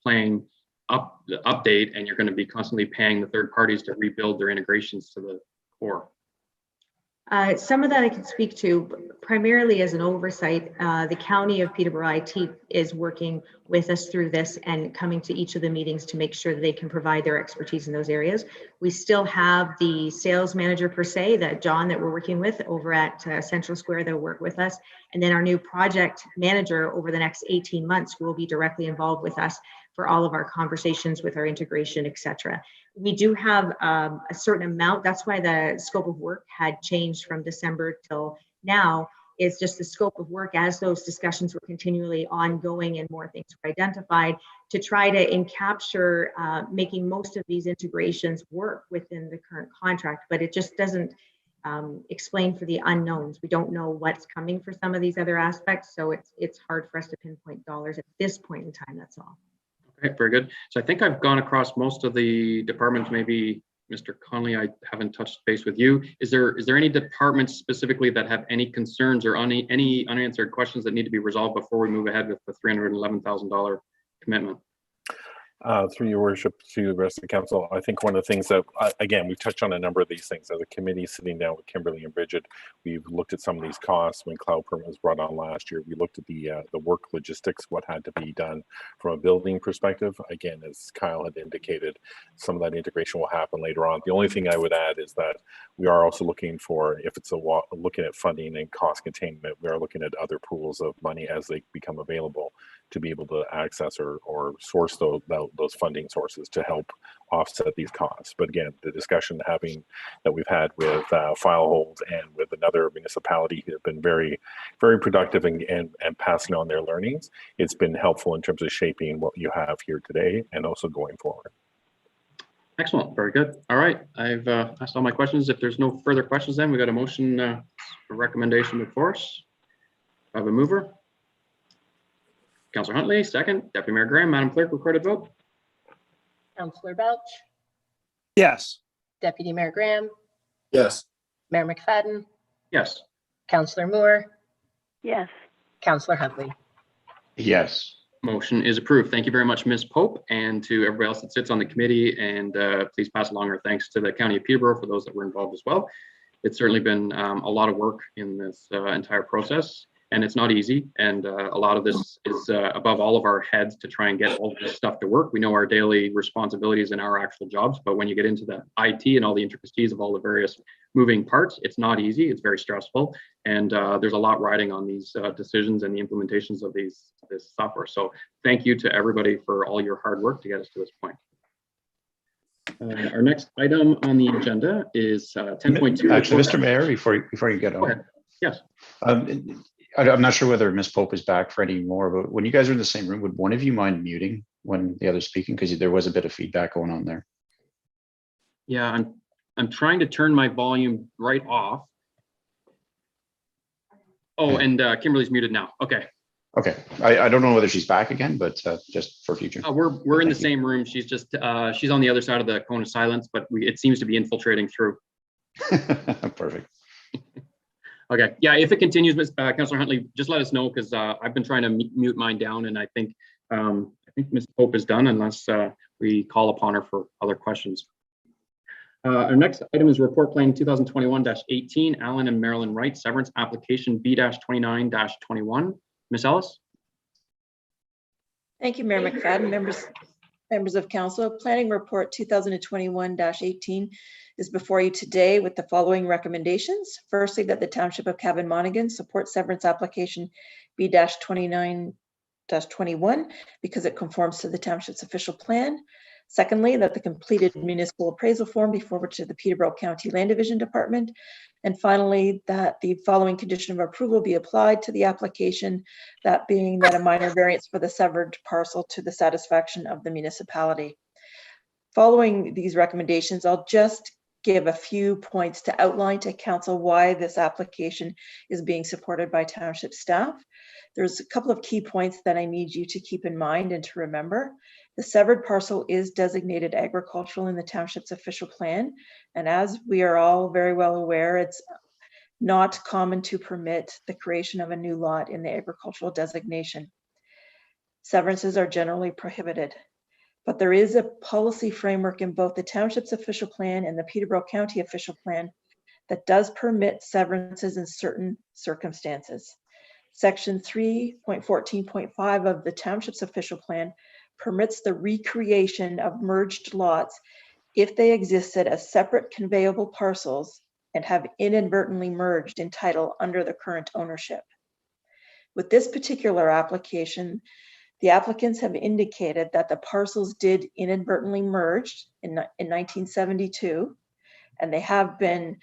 [SPEAKER 1] playing up the update, and you're going to be constantly paying the third parties to rebuild their integrations to the core.
[SPEAKER 9] Some of that I can speak to, primarily as an oversight. The County of Peterborough IT is working with us through this and coming to each of the meetings to make sure that they can provide their expertise in those areas. We still have the sales manager per se, that John that we're working with over at Central Square that will work with us. And then our new project manager over the next 18 months will be directly involved with us for all of our conversations with our integration, et cetera. We do have a certain amount. That's why the scope of work had changed from December till now, is just the scope of work as those discussions were continually ongoing and more things were identified to try to capture making most of these integrations work within the current contract, but it just doesn't explain for the unknowns. We don't know what's coming for some of these other aspects, so it's hard for us to pinpoint dollars at this point in time, that's all.
[SPEAKER 1] Okay, very good. So I think I've gone across most of the departments. Maybe Mr. Conley, I haven't touched base with you. Is there any departments specifically that have any concerns or any unanswered questions that need to be resolved before we move ahead with the $311,000 commitment?
[SPEAKER 13] Through your worship to the rest of the council, I think one of the things that, again, we've touched on a number of these things as a committee sitting down with Kimberly and Bridget. We've looked at some of these costs when Cloud Permit was brought on last year. We looked at the work logistics, what had to be done from a building perspective. Again, as Kyle had indicated, some of that integration will happen later on. The only thing I would add is that we are also looking for, if it's looking at funding and cost containment, we are looking at other pools of money as they become available to be able to access or source those funding sources to help offset these costs. But again, the discussion that we've had with Filehold and with another municipality have been very, very productive and passing on their learnings. It's been helpful in terms of shaping what you have here today and also going forward.
[SPEAKER 1] Excellent, very good. All right, I've asked all my questions. If there's no further questions, then we got a motion for recommendation before us. I have a mover. Councillor Huntley, second. Deputy Mayor Graham, Madam Clerk, recorded vote.
[SPEAKER 2] Councillor Belch,
[SPEAKER 8] Yes.
[SPEAKER 2] Deputy Mayor Graham,
[SPEAKER 5] Yes.
[SPEAKER 2] Mayor McFadden,
[SPEAKER 1] Yes.
[SPEAKER 2] Councillor Moore,
[SPEAKER 4] Yes.
[SPEAKER 2] Councillor Huntley.
[SPEAKER 6] Yes.
[SPEAKER 1] Motion is approved. Thank you very much, Ms. Pope, and to everybody else that sits on the committee. And please pass along our thanks to the County of Peterborough for those that were involved as well. It's certainly been a lot of work in this entire process. And it's not easy. And a lot of this is above all of our heads to try and get all of this stuff to work. We know our daily responsibilities and our actual jobs, but when you get into the IT and all the intricacies of all the various moving parts, it's not easy. It's very stressful. And there's a lot riding on these decisions and the implementations of this software. So thank you to everybody for all your hard work to get us to this point. Our next item on the agenda is 10.2.
[SPEAKER 6] Actually, Mr. Mayor, before you get on.
[SPEAKER 1] Go ahead. Yes.
[SPEAKER 6] I'm not sure whether Ms. Pope is back for any more, but when you guys are in the same room, would one of you mind muting when the other's speaking? Because there was a bit of feedback going on there.
[SPEAKER 1] Yeah, I'm trying to turn my volume right off. Oh, and Kimberly's muted now. Okay.
[SPEAKER 6] Okay. I don't know whether she's back again, but just for future.
[SPEAKER 1] We're in the same room. She's just she's on the other side of the cone of silence, but it seems to be infiltrating through.
[SPEAKER 6] Perfect.
[SPEAKER 1] Okay, yeah, if it continues, Councillor Huntley, just let us know, because I've been trying to mute mine down, and I think Ms. Pope is done unless we call upon her for other questions. Our next item is Report Plan 2021-18, Alan and Marilyn Wright, Severance Application B-29-21. Ms. Ellis?
[SPEAKER 14] Thank you, Mayor McFadden. Members of Council, Planning Report 2021-18 is before you today with the following recommendations. Firstly, that the Township of Cavan Monaghan support severance application B-29-21 because it conforms to the Township's official plan. Secondly, that the completed municipal appraisal form be forwarded to the Peterborough County Land Division Department. And finally, that the following condition of approval be applied to the application, that being that a minor variance for the severed parcel to the satisfaction of the municipality. Following these recommendations, I'll just give a few points to outline to Council why this application is being supported by Township staff. There's a couple of key points that I need you to keep in mind and to remember. The severed parcel is designated agricultural in the Township's official plan. And as we are all very well aware, it's not common to permit the creation of a new lot in the agricultural designation. Severances are generally prohibited. But there is a policy framework in both the Township's official plan and the Peterborough County official plan that does permit severances in certain circumstances. Section 3.14.5 of the township's official plan permits the recreation of merged lots if they existed as separate conveyable parcels and have inadvertently merged in title under the current ownership. With this particular application, the applicants have indicated that the parcels did inadvertently merge in 1972, and they have been,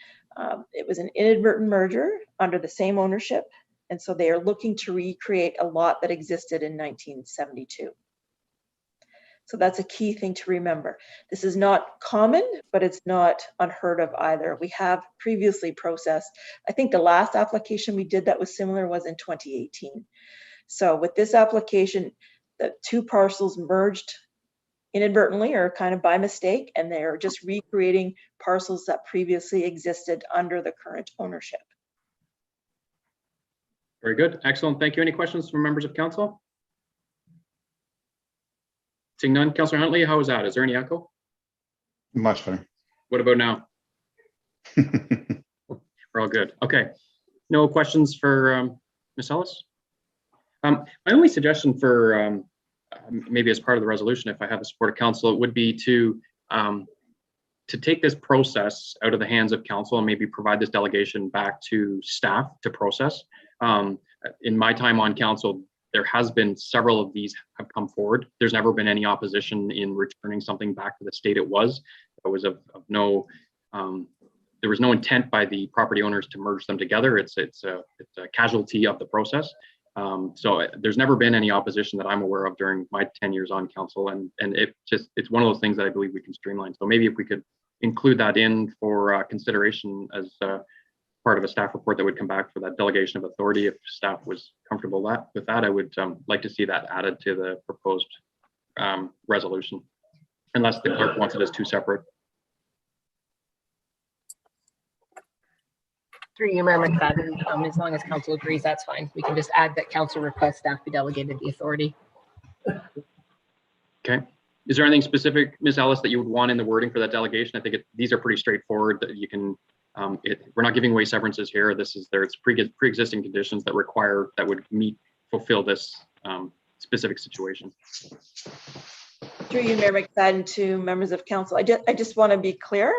[SPEAKER 14] it was an inadvertent merger under the same ownership, and so they are looking to recreate a lot that existed in 1972. So that's a key thing to remember. This is not common, but it's not unheard of either. We have previously processed, I think the last application we did that was similar was in 2018. So with this application, the two parcels merged inadvertently or kind of by mistake, and they're just recreating parcels that previously existed under the current ownership.
[SPEAKER 1] Very good. Excellent. Thank you. Any questions from members of council? Seeing none. Councillor Huntley, how is that? Is there any echo?
[SPEAKER 6] Much better.
[SPEAKER 1] What about now? We're all good. Okay. No questions for Ms. Ellis? My only suggestion for maybe as part of the resolution, if I have the support of council, it would be to take this process out of the hands of council and maybe provide this delegation back to staff to process. In my time on council, there has been several of these have come forward. There's never been any opposition in returning something back to the state it was. It was of no, there was no intent by the property owners to merge them together. It's a casualty of the process. So there's never been any opposition that I'm aware of during my 10 years on council, and it's one of those things that I believe we can streamline. So maybe if we could include that in for consideration as part of a staff report that would come back for that delegation of authority, if staff was comfortable with that, I would like to see that added to the proposed resolution, unless the clerk wants it as two separate.
[SPEAKER 2] Through you, Mayor McFadden, as long as council agrees, that's fine. We can just add that council requests staff be delegated the authority.
[SPEAKER 1] Okay. Is there anything specific, Ms. Ellis, that you would want in the wording for that delegation? I think these are pretty straightforward. That you can, we're not giving away severances here. This is it's pre-existing conditions that would fulfill this specific situation.
[SPEAKER 14] Through you, Mayor McFadden, to members of council, I just want to be clear.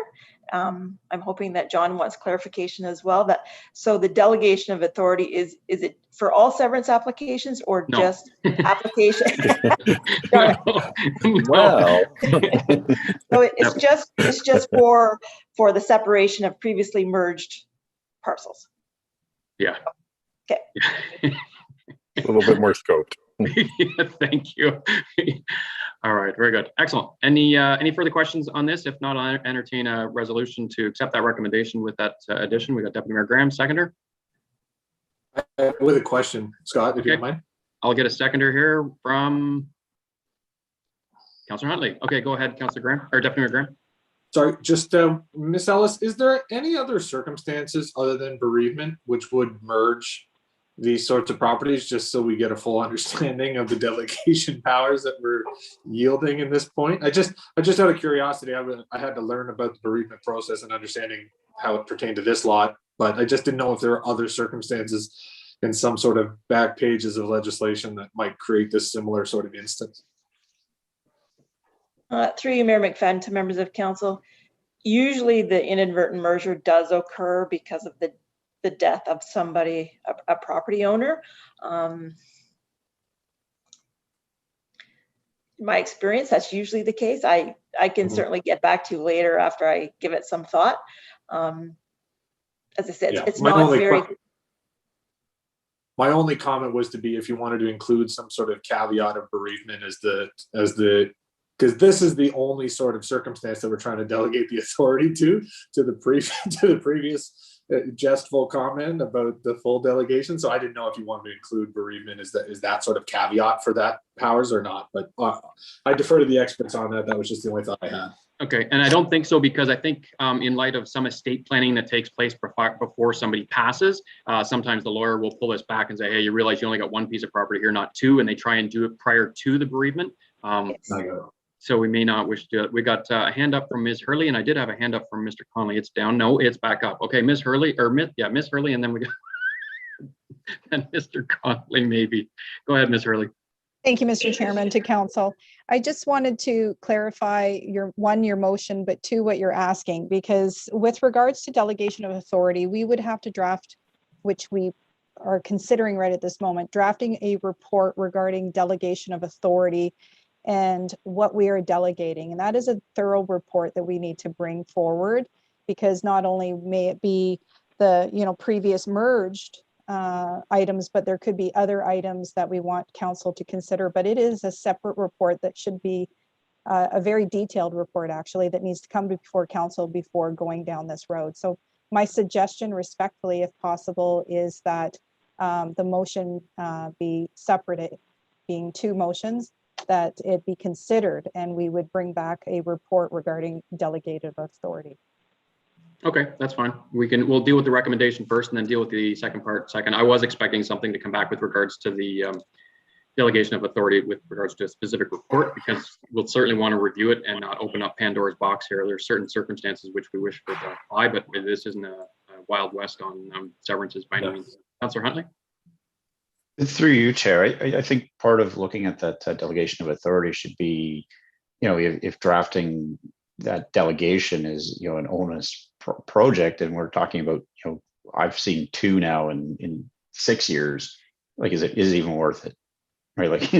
[SPEAKER 14] I'm hoping that John wants clarification as well. So the delegation of authority is it for all severance applications or
[SPEAKER 1] No.
[SPEAKER 14] just application?
[SPEAKER 13] Well,
[SPEAKER 14] So it's just for the separation of previously merged parcels.
[SPEAKER 1] Yeah.
[SPEAKER 14] Okay.
[SPEAKER 13] a little bit more scoped.
[SPEAKER 1] Yeah, thank you. All right, very good. Excellent. Any further questions on this? If not, I'll entertain a resolution to accept that recommendation with that addition. We got Deputy Mayor Graham, seconder.
[SPEAKER 5] With a question, Scott, if you don't mind.
[SPEAKER 1] I'll get a seconder here from Councillor Huntley. Okay, go ahead, Councillor Graham, or Deputy Mayor Graham.
[SPEAKER 5] Sorry, just Ms. Ellis, is there any other circumstances other than bereavement which would merge these sorts of properties, just so we get a full understanding of the delegation powers that we're yielding in this point? I just out of curiosity, I had to learn about the bereavement process and understanding how it pertained to this lot, but I just didn't know if there are other circumstances in some sort of back pages of legislation that might create this similar sort of instance.
[SPEAKER 14] Through you, Mayor McFadden, to members of council, usually the inadvertent merger does occur because of the death of somebody, a property owner. In my experience, that's usually the case. I can certainly get back to you later after I give it some thought. As I said, it's not very.
[SPEAKER 5] My only comment was to be if you wanted to include some sort of caveat of bereavement because this is the only sort of circumstance that we're trying to delegate the authority to the previous jestful comment about the full delegation. So I didn't know if you wanted to include bereavement is that sort of caveat for that powers or not, but I defer to the experts on that. That was just the only thought I had.
[SPEAKER 1] Okay, and I don't think so, because I think in light of some estate planning that takes place before somebody passes, sometimes the lawyer will pull us back and say, hey, you realize you only got one piece of property here, not two, and they try and do it prior to the bereavement. So we may not wish to. We got a hand up from Ms. Hurley, and I did have a hand up from Mr. Conley. It's down. No, it's back up. Okay, Ms. Hurley, or Miss Hurley, and then we got and Mr. Conley maybe. Go ahead, Ms. Hurley.
[SPEAKER 10] Thank you, Mr. Chairman, to council. I just wanted to clarify your motion, but two, what you're asking, because with regards to delegation of authority, we would have to draft, which we are considering right at this moment, drafting a report regarding delegation of authority and what we are delegating. And that is a thorough report that we need to bring forward, because not only may it be the previous merged items, but there could be other items that we want council to consider. But it is a separate report that should be a very detailed report, actually, that needs to come before council before going down this road. So my suggestion, respectfully, if possible, is that the motion be separated, being two motions, that it be considered, and we would bring back a report regarding delegated authority.
[SPEAKER 1] Okay, that's fine. We'll deal with the recommendation first and then deal with the second part second. I was expecting something to come back with regards to the delegation of authority with regards to a specific report, because we'll certainly want to review it and not open up Pandora's box here. There's certain circumstances which we wish would apply, but this isn't a Wild West on severances by any means. Councillor Huntley?
[SPEAKER 6] Through you, Chair, I think part of looking at that delegation of authority should be, if drafting that delegation is, an onus project, and we're talking about, I've seen two now in 6 years, like, is it even worth it? Right, like.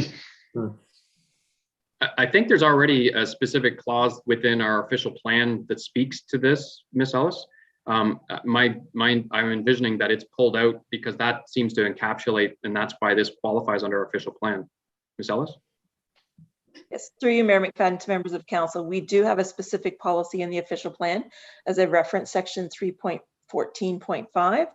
[SPEAKER 1] I think there's already a specific clause within our official plan that speaks to this, Ms. Ellis. I'm envisioning that it's pulled out because that seems to encapsulate, and that's why this qualifies under our official plan. Ms. Ellis?
[SPEAKER 14] Yes, through you, Mayor McFadden, to members of council, we do have a specific policy in the official plan. As I referenced, section 3.14.5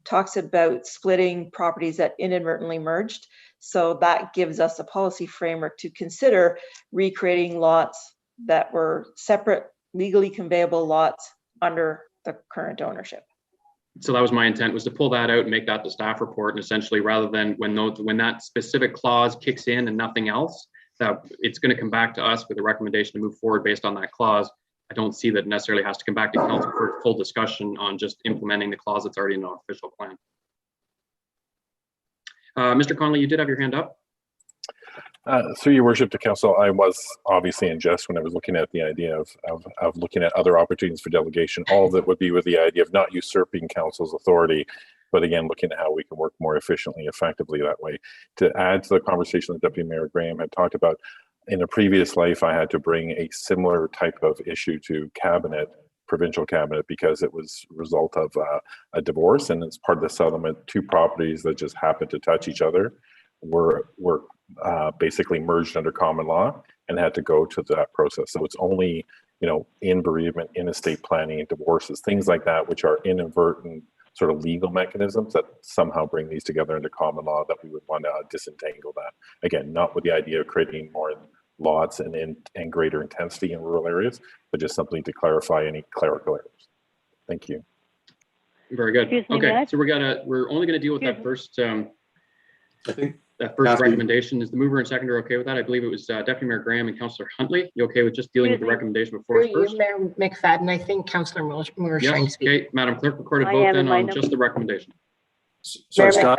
[SPEAKER 14] talks about splitting properties that inadvertently merged. So that gives us a policy framework to consider recreating lots that were separate, legally conveyable lots under the current ownership.
[SPEAKER 1] So that was my intent, was to pull that out and make that the staff report, and essentially, rather than when that specific clause kicks in and nothing else, that it's going to come back to us with a recommendation to move forward based on that clause. I don't see that necessarily has to come back to council for full discussion on just implementing the clause that's already in our official plan. Mr. Conley, you did have your hand up.
[SPEAKER 13] Through your worship to council, I was obviously in jest when I was looking at the idea of looking at other opportunities for delegation. All of it would be with the idea of not usurping council's authority, but again, looking at how we can work more efficiently, effectively that way. To add to the conversation that Deputy Mayor Graham had talked about, in a previous life, I had to bring a similar type of issue to cabinet, provincial cabinet, because it was a result of a divorce, and it's part of the settlement. Two properties that just happened to touch each other were basically merged under common law and had to go to that process. So it's only, in bereavement, in estate planning, divorces, things like that, which are inadvertent sort of legal mechanisms that somehow bring these together into common law, that we would want to disentangle that. Again, not with the idea of creating more lots and greater intensity in rural areas, but just something to clarify any clerical errors. Thank you.
[SPEAKER 1] Very good. Okay, so we're only going to deal with that first. I think that first recommendation. Is the mover and seconder okay with that? I believe it was Deputy Mayor Graham and Councillor Huntley. You okay with just dealing with the recommendation before us first?
[SPEAKER 2] Mayor McFadden, I think Councillor Moore is trying to speak.
[SPEAKER 1] Okay, Madam Clerk, recorded vote then on just the recommendation.
[SPEAKER 4] Sorry, Scott.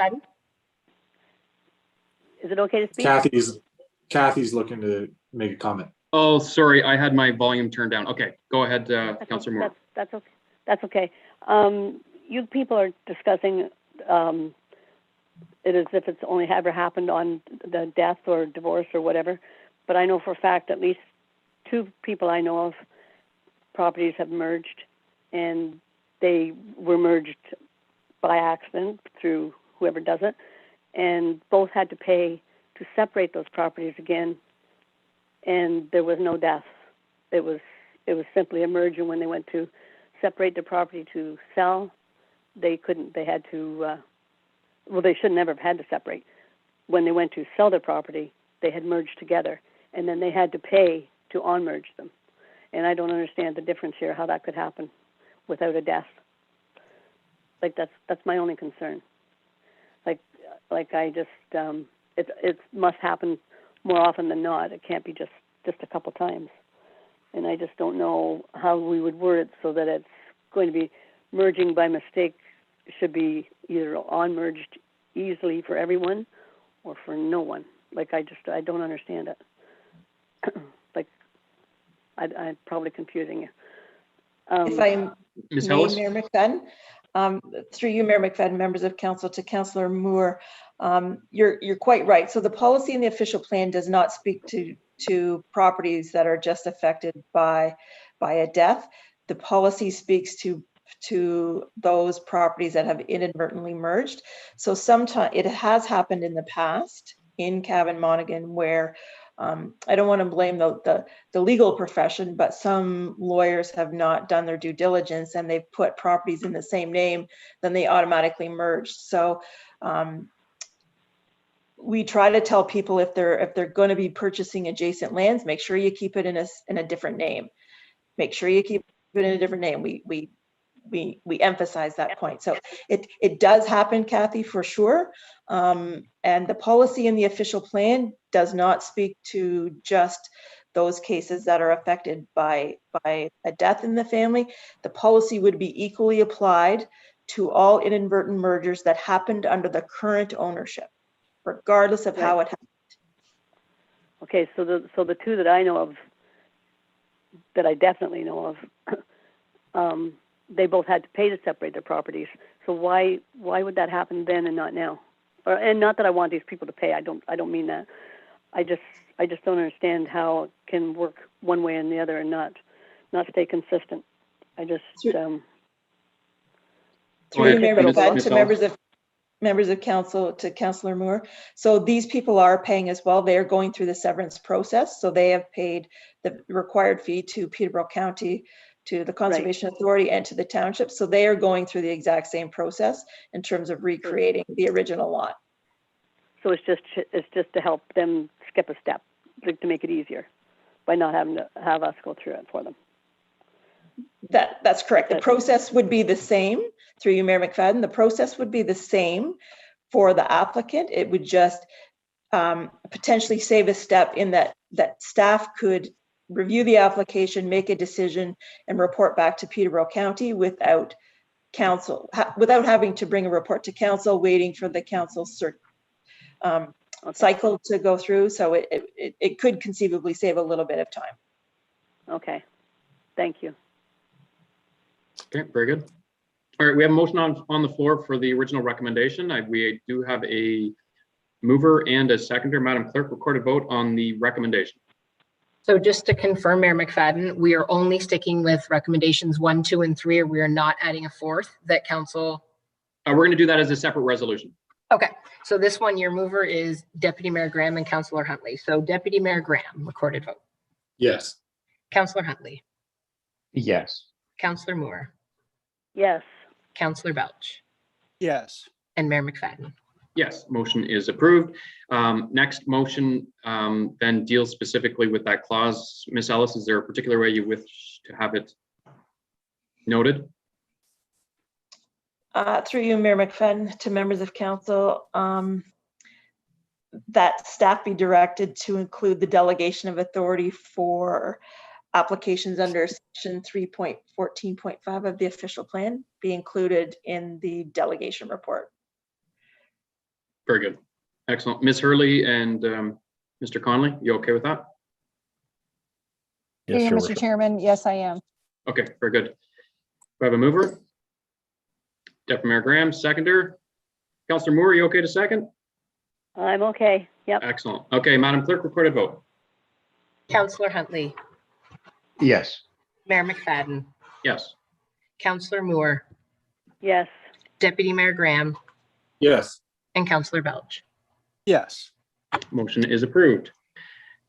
[SPEAKER 4] Is it okay to speak?
[SPEAKER 5] Kathy's looking to make a comment.
[SPEAKER 1] Oh, sorry, I had my volume turned down. Okay, go ahead, Councillor Moore.
[SPEAKER 4] That's okay. That's okay. You people are discussing it as if it's only ever happened on the death or divorce or whatever. But I know for a fact at least two people I know of, properties have merged, and they were merged by accident through whoever does it, and both had to pay to separate those properties again, and there was no death. It was simply a merge, and when they went to separate the property to sell, they couldn't. They had to. Well, they should never have had to separate. When they went to sell their property, they had merged together, and then they had to pay to unmerge them. And I don't understand the difference here, how that could happen without a death. Like that's my only concern. Like I just it must happen more often than not. It can't be just just a couple times. And I just don't know how we would word it so that it's going to be merging by mistake. It should be either on-merged easily for everyone or for no one. Like, I don't understand it. Like, I'm probably confusing you.
[SPEAKER 14] If I
[SPEAKER 1] Ms.
[SPEAKER 14] may,
[SPEAKER 1] Hellis?
[SPEAKER 14] Mayor McFadden, through you, Mayor McFadden, members of council, to Councillor Moore, you're quite right. So the policy in the official plan does not speak to properties that are just affected by a death. The policy speaks to those properties that have inadvertently merged. So sometimes it has happened in the past in Cavan Monaghan where I don't want to blame the legal profession, but some lawyers have not done their due diligence and they've put properties in the same name, then they automatically merged. So we try to tell people if they're going to be purchasing adjacent lands, make sure you keep it in a different name. Make sure you keep it in a different name. We emphasize that point. So it does happen, Kathy, for sure. And the policy in the official plan does not speak to just those cases that are affected by a death in the family. The policy would be equally applied to all inadvertent mergers that happened under the current ownership, regardless of how it happened.
[SPEAKER 4] Okay, so the two that I know of, that I definitely know of, they both had to pay to separate their properties. So why would that happen then and not now? And not that I want these people to pay. I don't mean that. I just don't understand how it can work one way and the other and not stay consistent. I just
[SPEAKER 14] Through you, Mayor McFadden, to members of council, to Councillor Moore. So these people are paying as well. They are going through the severance process. So they have paid the required fee to Peterborough County, to the Conservation Authority, and to the township. So they are going through the exact same process in terms of recreating the original lot.
[SPEAKER 4] So it's just to help them skip a step, like to make it easier by not having to have us go through it for them.
[SPEAKER 14] That's correct. The process would be the same, through you, Mayor McFadden. The process would be the same for the applicant. It would just potentially save a step in that staff could review the application, make a decision, and report back to Peterborough County without having to bring a report to council, waiting for the council cycle to go through. So it could conceivably save a little bit of time.
[SPEAKER 4] Okay, thank you.
[SPEAKER 1] Okay, very good. All right, we have a motion on the floor for the original recommendation. We do have a mover and a seconder. Madam Clerk, recorded vote on the recommendation.
[SPEAKER 2] So just to confirm, Mayor McFadden, we are only sticking with recommendations 1, 2, and 3, or we are not adding a fourth that council.
[SPEAKER 1] We're going to do that as a separate resolution.
[SPEAKER 2] Okay, so this one, your mover is Deputy Mayor Graham and Councillor Huntley. So Deputy Mayor Graham, recorded vote.
[SPEAKER 5] Yes.
[SPEAKER 2] Councillor Huntley.
[SPEAKER 6] Yes.
[SPEAKER 2] Councillor Moore.
[SPEAKER 4] Yes.
[SPEAKER 2] Councillor Belch.
[SPEAKER 8] Yes.
[SPEAKER 2] And Mayor McFadden.
[SPEAKER 1] Yes, motion is approved. Next motion then deals specifically with that clause. Ms. Ellis, is there a particular way you wish to have it noted?
[SPEAKER 14] Through you, Mayor McFadden, to members of council, that staff be directed to include the delegation of authority for applications under section 3.14.5 of the official plan be included in the delegation report.
[SPEAKER 1] Very good. Excellent. Ms. Hurley and Mr. Conley, you okay with that?
[SPEAKER 10] Yes, Mr. Chairman. Yes, I am.
[SPEAKER 1] Okay, very good. We have a mover. Deputy Mayor Graham, seconder. Councillor Moore, you okay to second?
[SPEAKER 4] I'm okay. Yep.
[SPEAKER 1] Excellent. Okay, Madam Clerk, recorded vote.
[SPEAKER 2] Councillor Huntley.
[SPEAKER 6] Yes.
[SPEAKER 2] Mayor McFadden.
[SPEAKER 1] Yes.
[SPEAKER 2] Councillor Moore.
[SPEAKER 4] Yes.
[SPEAKER 2] Deputy Mayor Graham.
[SPEAKER 5] Yes.
[SPEAKER 2] And Councillor Belch.
[SPEAKER 8] Yes.
[SPEAKER 1] Motion is approved.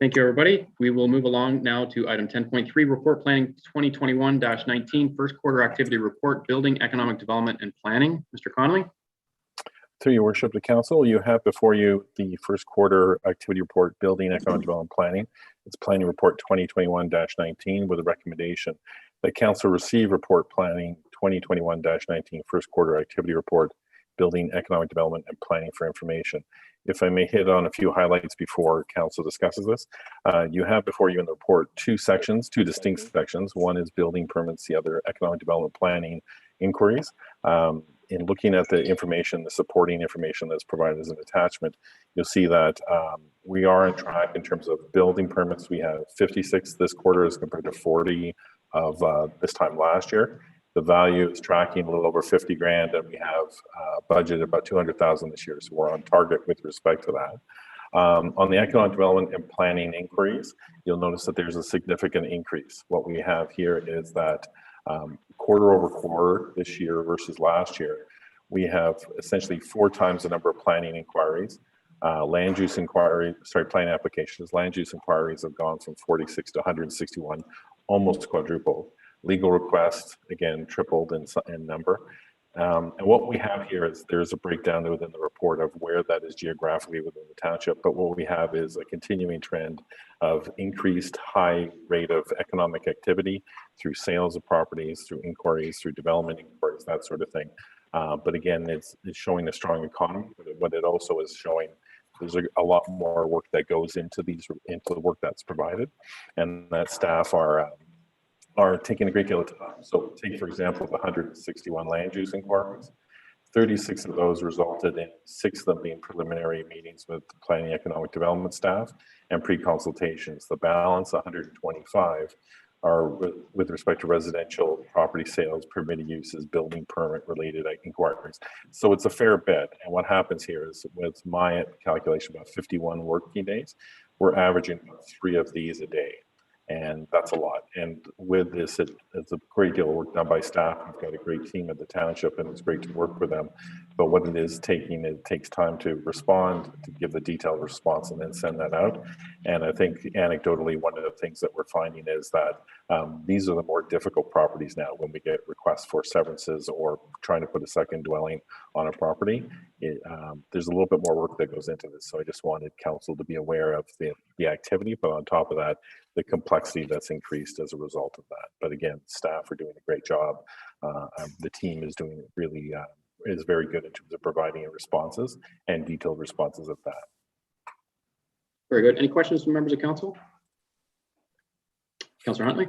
[SPEAKER 1] Thank you, everybody. We will move along now to item 10.3, Report Planning 2021-19, First Quarter Activity Report, Building, Economic Development, and Planning. Mr. Connolly?
[SPEAKER 13] Through your worship, the council, you have before you the first quarter activity report, Building, Economic Development, Planning. It's Planning Report 2021-19 with a recommendation that council receive Report Planning 2021-19 First Quarter Activity Report, building, economic development, and planning for information. If I may hit on a few highlights before council discusses this, you have before you in the report two distinct sections. One is building permits, the other economic development planning inquiries. In looking at the information, the supporting information that's provided as an attachment, you'll see that we are on track in terms of building permits. We have 56 this quarter as compared to 40 of this time last year. The value is tracking a little over 50 grand, and we have budgeted about 200,000 this year. So we're on target with respect to that. On the economic development and planning inquiries, you'll notice that there's a significant increase. What we have here is that quarter over quarter this year versus last year, we have essentially 4 times the number of planning inquiries. Land use planning applications. Land use inquiries have gone from 46 to 161, almost quadrupled. Legal requests, again, tripled in number. And what we have here is there's a breakdown within the report of where that is geographically within the township. But what we have is a continuing trend of increased high rate of economic activity through sales of properties, through inquiries, through development inquiries, that sort of thing. But again, it's showing a strong economy. But what it also is showing, there's a lot more work that goes into the work that's provided, and that staff are taking a great deal of time. So take, for example, the 161 land use inquiries. 36 of those resulted in 6 of them being preliminary meetings with planning economic development staff and pre-consultations. The balance, 125, are with respect to residential property sales, permitted uses, building permit related inquiries. So it's a fair bit. And what happens here is, with my calculation, about 51 working days, we're averaging about 3 of these a day. And that's a lot. And with this, it's a great deal of work done by staff. We've got a great team at the township, and it's great to work with them. But what it takes time to respond, to give the detailed response, and then send that out. And I think anecdotally, one of the things that we're finding is that these are the more difficult properties now when we get requests for severances or trying to put a second dwelling on a property. There's a little bit more work that goes into this. So I just wanted council to be aware of the activity, but on top of that, the complexity that's increased as a result of that. But again, staff are doing a great job. The team is doing really is very good in terms of providing responses and detailed responses at that.
[SPEAKER 1] Very good. Any questions from members of council? Councillor Huntley?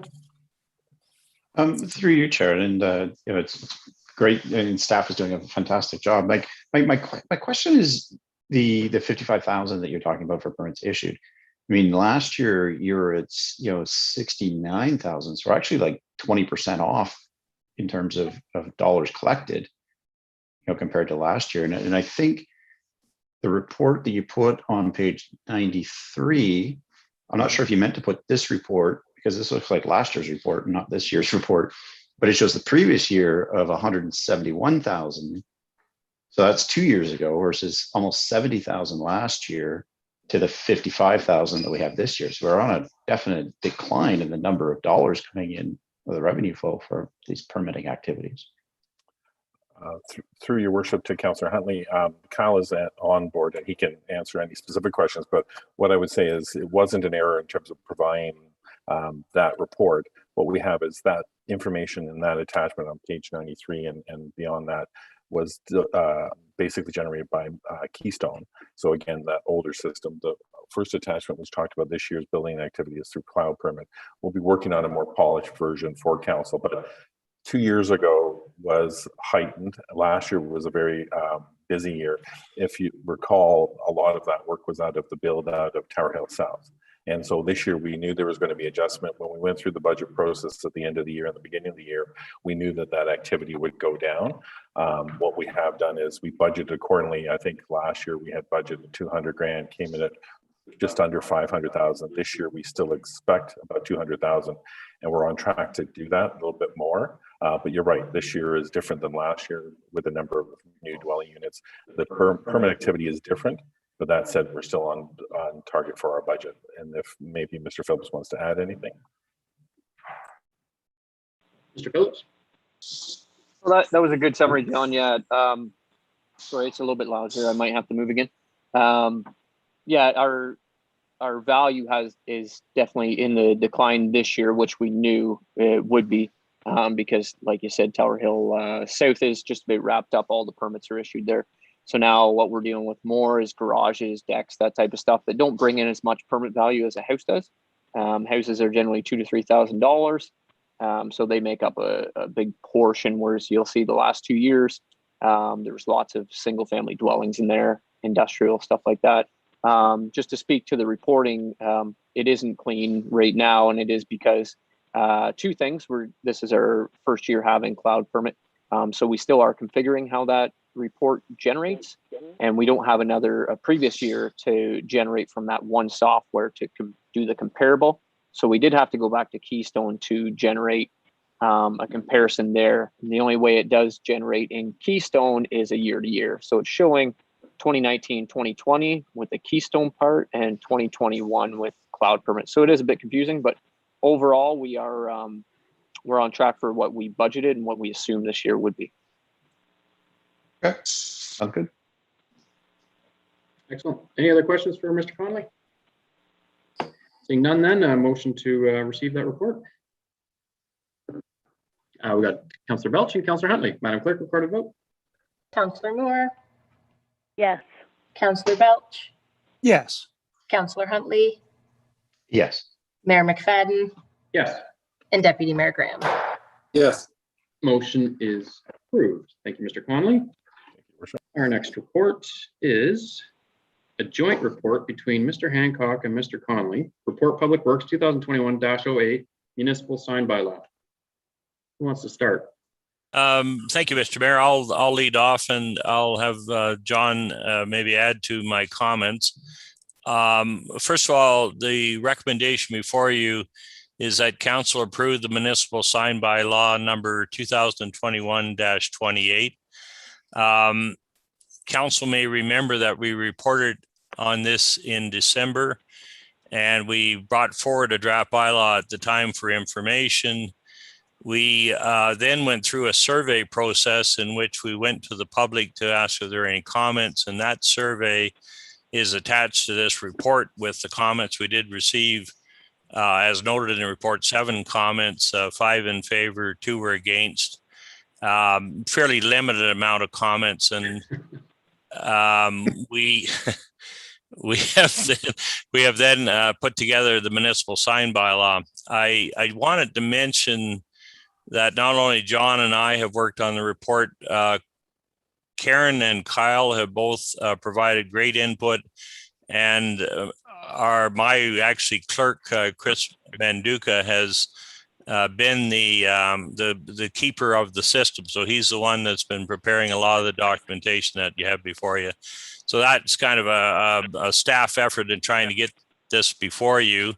[SPEAKER 6] Through you, Chair, and it's great, and staff is doing a fantastic job. Like my question is the 55,000 that you're talking about for permits issued. I mean, last year you were at 69,000, so we're actually like 20% off in terms of dollars collected, compared to last year. And I think the report that you put on page 93, I'm not sure if you meant to put this report, because this looks like last year's report, not this year's report, but it shows the previous year of 171,000. So that's 2 years ago versus almost 70,000 last year to the 55,000 that we have this year. So we're on a definite decline in the number of dollars coming in with the revenue flow for these permitting activities.
[SPEAKER 13] Through your worship to Councillor Huntley, Kyle is on board and he can answer any specific questions, but what I would say is it wasn't an error in terms of providing that report. What we have is that information in that attachment on page 93 and beyond that was basically generated by Keystone. So again, that older system, the first attachment was talked about this year's building activity is through cloud permit. We'll be working on a more polished version for council, but 2 years ago was heightened. Last year was a very busy year. If you recall, a lot of that work was out of the build out of Tower Hill South. And so this year we knew there was going to be adjustment. When we went through the budget process at the end of the year and the beginning of the year, we knew that that activity would go down. What we have done is we budgeted accordingly. I think last year we had budgeted 200 grand, came in at just under 500,000. This year we still expect about 200,000, and we're on track to do that a little bit more. But you're right, this year is different than last year with the number of new dwelling units. The permit activity is different. But that said, we're still on target for our budget. And if maybe Mr. Phillips wants to add anything.
[SPEAKER 1] Mr. Phillips?
[SPEAKER 11] Well, that was a good summary, John. Yeah. Sorry, it's a little bit loud here. I might have to move again. Yeah, our value is definitely in the decline this year, which we knew it would be. because like you said, Tower Hill South is just about wrapped up. All the permits are issued there. So now what we're dealing with more is garages, decks, that type of stuff that don't bring in as much permit value as a house does. Houses are generally $2,000 to $3,000. So they make up a big portion, whereas you'll see the last 2 years, there was lots of single family dwellings in there, industrial stuff like that. Just to speak to the reporting, it isn't clean right now, and it is because two things. This is our first year having cloud permit. So we still are configuring how that report generates, and we don't have a previous year to generate from that one software to do the comparable. So we did have to go back to Keystone to generate a comparison there. And the only way it does generate in Keystone is a year to year. So it's showing 2019, 2020 with the Keystone part and 2021 with cloud permit. So it is a bit confusing, but overall we are we're on track for what we budgeted and what we assumed this year would be.
[SPEAKER 6] Okay, sounds good.
[SPEAKER 1] Excellent. Any other questions for Mr. Conley? Seeing none, then a motion to receive that report. We got Councillor Belch and Councillor Huntley. Madam Clerk, recorded vote.
[SPEAKER 2] Councillor Moore,
[SPEAKER 4] Yes.
[SPEAKER 2] Councillor Belch,
[SPEAKER 8] Yes.
[SPEAKER 2] Councillor Huntley,
[SPEAKER 6] Yes.
[SPEAKER 2] Mayor McFadden,
[SPEAKER 1] Yes.
[SPEAKER 2] and Deputy Mayor Graham.
[SPEAKER 5] Yes.
[SPEAKER 1] Motion is approved. Thank you, Mr. Conley. Our next report is a joint report between Mr. Hancock and Mr. Conley. Report Public Works 2021-08 Municipal Sign Bylaw. Who wants to start?
[SPEAKER 3] Thank you, Mr. Mayor. I'll lead off, and I'll have John maybe add to my comments. First of all, the recommendation before you is that council approve the municipal sign bylaw number 2021-28. Council may remember that we reported on this in December, and we brought forward a draft bylaw at the time for information. We then went through a survey process in which we went to the public to ask if there are any comments, and that survey is attached to this report with the comments we did receive. As noted in the report, 7 comments, 5 in favor, 2 were against. Fairly limited amount of comments, and we have then put together the municipal sign bylaw. I wanted to mention that not only John and I have worked on the report, Karen and Kyle have both provided great input, and my clerk, Chris Banduca, has been the keeper of the system. So he's the one that's been preparing a lot of the documentation that you have before you. So that's kind of a staff effort in trying to get this before you.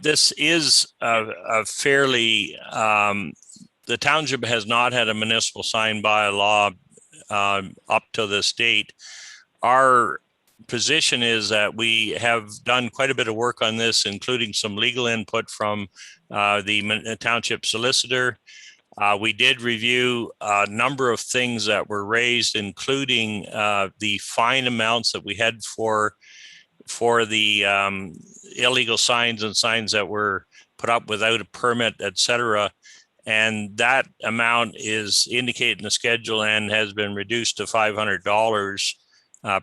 [SPEAKER 3] This is a fairly, the township has not had a municipal sign bylaw up to this date. Our position is that we have done quite a bit of work on this, including some legal input from the township solicitor. We did review a number of things that were raised, including the fine amounts that we had for the illegal signs and signs that were put up without a permit, etc. And that amount is indicated in the schedule and has been reduced to $500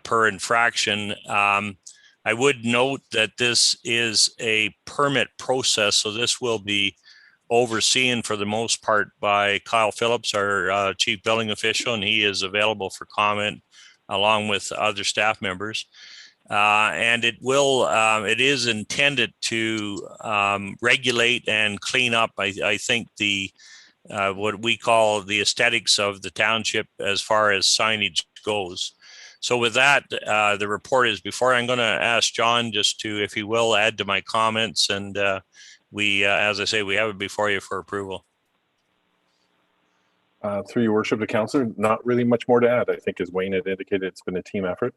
[SPEAKER 3] per infraction. I would note that this is a permit process, so this will be overseen for the most part by Kyle Phillips, our chief building official, and he is available for comment along with other staff members. And it is intended to regulate and clean up, I think, what we call the aesthetics of the township as far as signage goes. So with that, the report is before. I'm going to ask John just to, if he will, add to my comments, and as I say, we have it before you for approval.
[SPEAKER 13] Through your worship, the councillor, not really much more to add. I think, as Wayne had indicated, it's been a team effort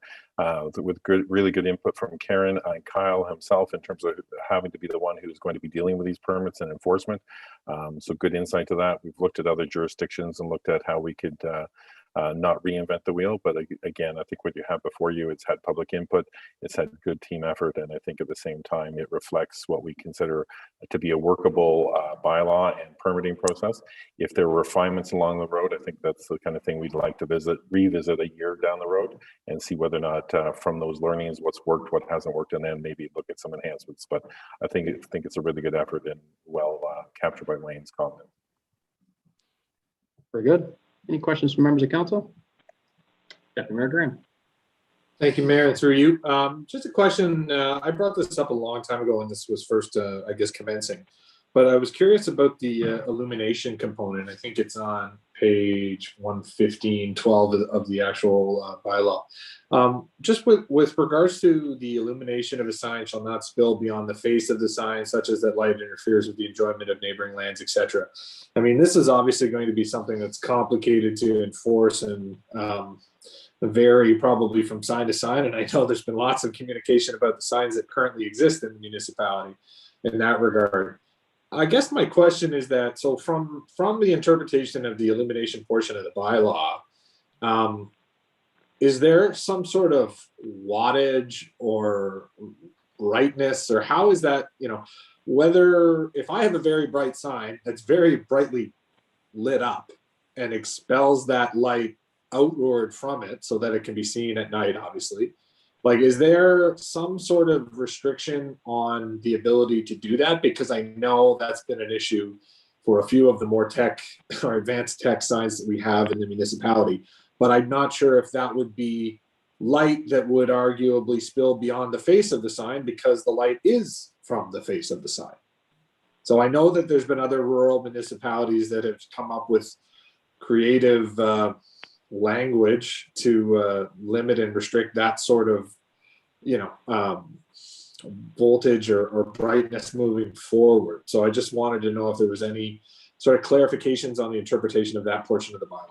[SPEAKER 13] with really good input from Karen and Kyle himself in terms of having to be the one who's going to be dealing with these permits and enforcement. So good insight to that. We've looked at other jurisdictions and looked at how we could not reinvent the wheel. But again, I think what you have before you, it's had public input, it's had good team effort, and I think at the same time it reflects what we consider to be a workable bylaw and permitting process. If there were refinements along the road, I think that's the kind of thing we'd like to revisit a year down the road and see whether or not from those learnings what's worked, what hasn't worked, and then maybe look at some enhancements. But I think it's a really good effort and well captured by Wayne's comment.
[SPEAKER 1] Very good. Any questions from members of council? Deputy Mayor Graham.
[SPEAKER 5] Thank you, Mayor. Through you. Just a question. I brought this up a long time ago when this was first, I guess, commencing. But I was curious about the illumination component. I think it's on page 115-12 of the actual bylaw. Just with regards to the illumination of a sign shall not spill beyond the face of the sign, such as that light interferes with the enjoyment of neighboring lands, etc. I mean, this is obviously going to be something that's complicated to enforce and vary probably from sign to sign. And I know there's been lots of communication about the signs that currently exist in the municipality in that regard. I guess my question is that, so from the interpretation of the illumination portion of the bylaw, is there some sort of wattage or brightness, or how is that, whether if I have a very bright sign that's very brightly lit up and expels that light outward from it so that it can be seen at night, obviously, like, is there some sort of restriction on the ability to do that? Because I know that's been an issue for a few of the more tech or advanced tech signs that we have in the municipality. But I'm not sure if that would be light that would arguably spill beyond the face of the sign because the light is from the face of the sign. So I know that there's been other rural municipalities that have come up with creative language to limit and restrict that sort of, voltage or brightness moving forward. So I just wanted to know if there was any sort of clarifications on the interpretation of that portion of the bylaw.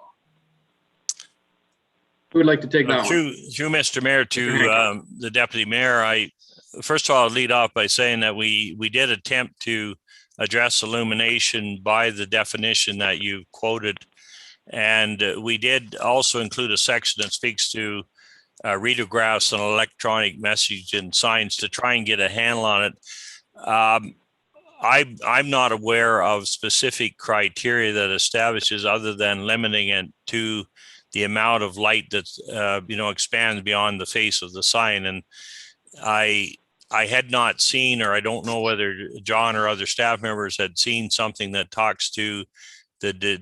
[SPEAKER 1] Who would like to take that one?
[SPEAKER 3] Through Mr. Mayor to the Deputy Mayor, first of all, I'll lead off by saying that we did attempt to address illumination by the definition that you quoted. And we did also include a section that speaks to readographs and electronic message and signs to try and get a handle on it. I'm not aware of specific criteria that establishes other than limiting it to the amount of light that expands beyond the face of the sign. And I had not seen, or I don't know whether John or other staff members had seen something that talks to the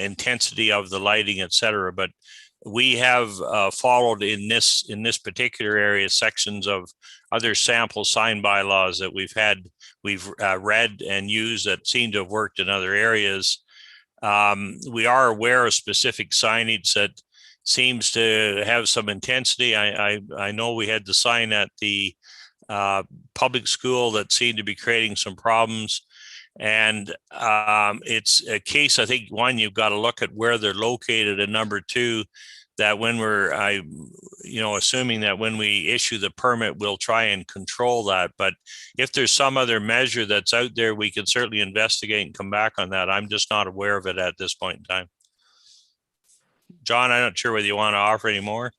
[SPEAKER 3] intensity of the lighting, et cetera. But we have followed in this particular area sections of other sample sign bylaws that we've read and used that seem to have worked in other areas. We are aware of specific signage that seems to have some intensity. I know we had the sign at the public school that seemed to be creating some problems. And it's a case, I think, one, you've got to look at where they're located, and number two, that when assuming that when we issue the permit, we'll try and control that. But if there's some other measure that's out there, we can certainly investigate and come back on that. I'm just not aware of it at this point in time. John, I'm not sure whether you want to offer any more.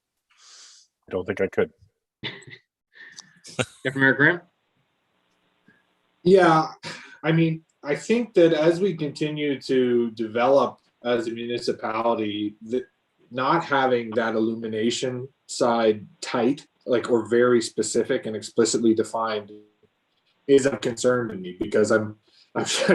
[SPEAKER 13] I don't think I could.
[SPEAKER 1] Deputy Mayor Graham?
[SPEAKER 5] Yeah, I mean, I think that as we continue to develop as a municipality, not having that illumination side tight, or very specific and explicitly defined, is a concern to me, because I'm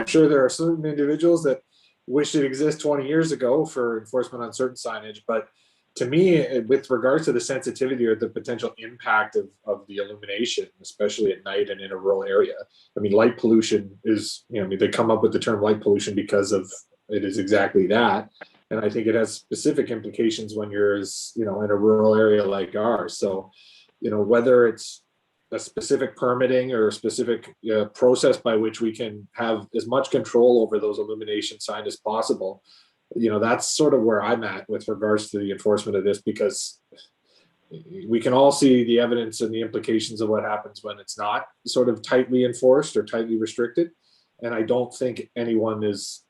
[SPEAKER 5] sure there are certain individuals that wish it existed 20 years ago for enforcement on certain signage. But to me, with regards to the sensitivity or the potential impact of the illumination, especially at night and in a rural area, I mean, light pollution is, they come up with the term light pollution because of it is exactly that. And I think it has specific implications when you're, in a rural area like ours. So, whether it's a specific permitting or a specific process by which we can have as much control over those illumination signs as possible, that's sort of where I'm at with regards to the enforcement of this, because we can all see the evidence and the implications of what happens when it's not sort of tightly enforced or tightly restricted. And I don't think anyone is,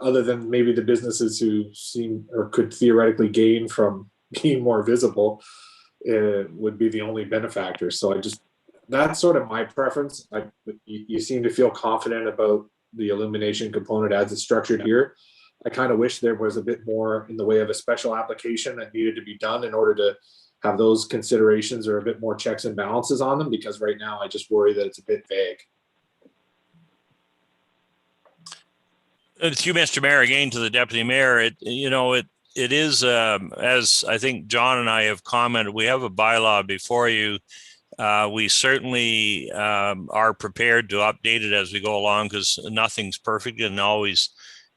[SPEAKER 5] other than maybe the businesses who seem or could theoretically gain from being more visible, would be the only benefactor. So that's sort of my preference. You seem to feel confident about the illumination component as it's structured here. I kind of wish there was a bit more in the way of a special application that needed to be done in order to have those considerations or a bit more checks and balances on them, because right now I just worry that it's a bit vague.
[SPEAKER 3] Through Mr. Mayor, again to the Deputy Mayor, it is, as I think John and I have commented, we have a bylaw before you. We certainly are prepared to update it as we go along, because nothing's perfect, and always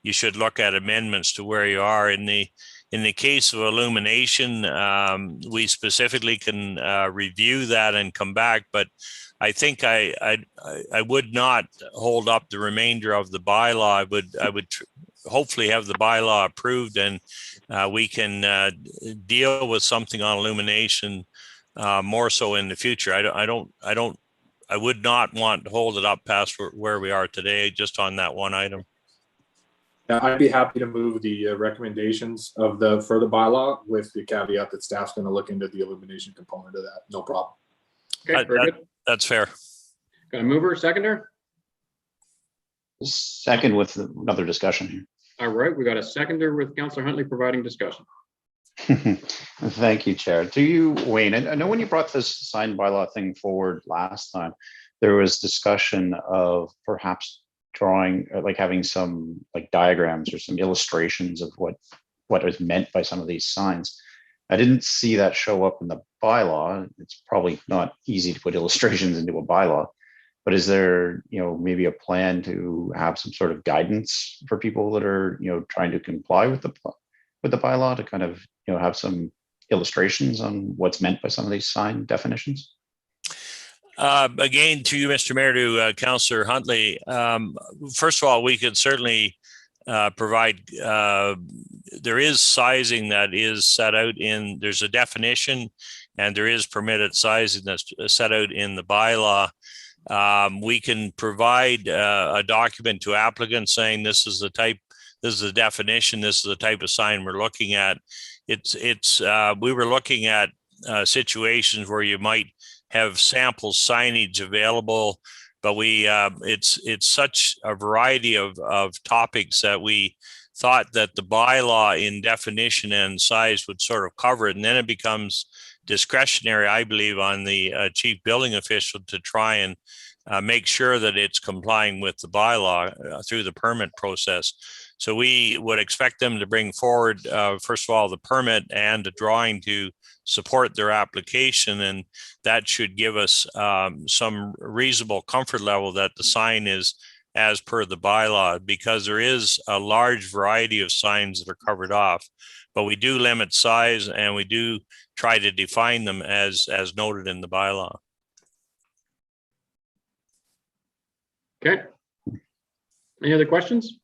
[SPEAKER 3] you should look at amendments to where you are. In the case of illumination, we specifically can review that and come back, but I think I would not hold up the remainder of the bylaw. I would hopefully have the bylaw approved, and we can deal with something on illumination more so in the future. I would not want to hold it up past where we are today, just on that one item.
[SPEAKER 5] Yeah, I'd be happy to move the recommendations for the bylaw with the caveat that staff's going to look into the illumination component of that. No problem.
[SPEAKER 1] Okay, very good.
[SPEAKER 3] That's fair.
[SPEAKER 1] Got a mover, seconder?
[SPEAKER 6] Second with another discussion here.
[SPEAKER 1] All right, we got a seconder with Councillor Huntley providing discussion.
[SPEAKER 6] Thank you, Chair. To you, Wayne, I know when you brought this sign bylaw thing forward last time, there was discussion of perhaps drawing, like having some like diagrams or some illustrations of what is meant by some of these signs. I didn't see that show up in the bylaw. It's probably not easy to put illustrations into a bylaw, but is there, maybe a plan to have some sort of guidance for people that are, trying to comply with the bylaw to kind of, have some illustrations on what's meant by some of these sign definitions?
[SPEAKER 3] Again, to you, Mr. Mayor, to Councillor Huntley. First of all, we could certainly provide, there is sizing that is set out there's a definition, and there is permitted sizing that's set out in the bylaw. We can provide a document to applicants saying this is the type, this is the definition, this is the type of sign we're looking at. We were looking at situations where you might have sample signage available, but it's such a variety of topics that we thought that the bylaw in definition and size would sort of cover it, and then it becomes discretionary, I believe, on the chief building official to try and make sure that it's complying with the bylaw through the permit process. So we would expect them to bring forward, first of all, the permit and a drawing to support their application, and that should give us some reasonable comfort level that the sign is as per the bylaw, because there is a large variety of signs that are covered off, but we do limit size and we do try to define them as noted in the bylaw.
[SPEAKER 1] Okay. Any other questions?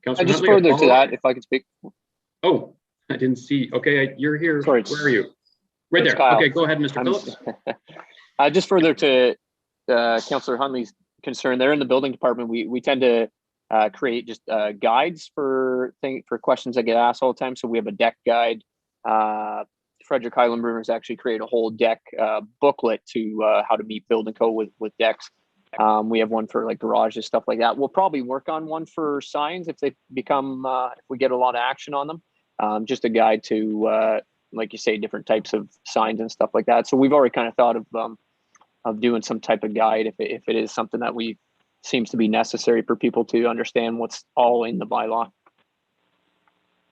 [SPEAKER 1] Councilor
[SPEAKER 11] Just
[SPEAKER 1] Huntley,
[SPEAKER 11] further to that, if I could speak.
[SPEAKER 1] Oh, I didn't see. Okay, you're here.
[SPEAKER 11] Sorry,
[SPEAKER 1] where are you? Right there.
[SPEAKER 11] Kyle.
[SPEAKER 1] Okay, go ahead, Mr. Phillips.
[SPEAKER 11] Just further to Councillor Huntley's concern, there in the building department, we tend to create just guides for questions that get asked all the time. So we have a deck guide. Frederick Highland has actually created a whole deck booklet to how to meet building code with decks. We have one for like garages, stuff like that. We'll probably work on one for signs if they become, if we get a lot of action on them. Just a guide to, like you say, different types of signs and stuff like that. So we've already kind of thought of doing some type of guide if it is something that seems to be necessary for people to understand what's all in the bylaw.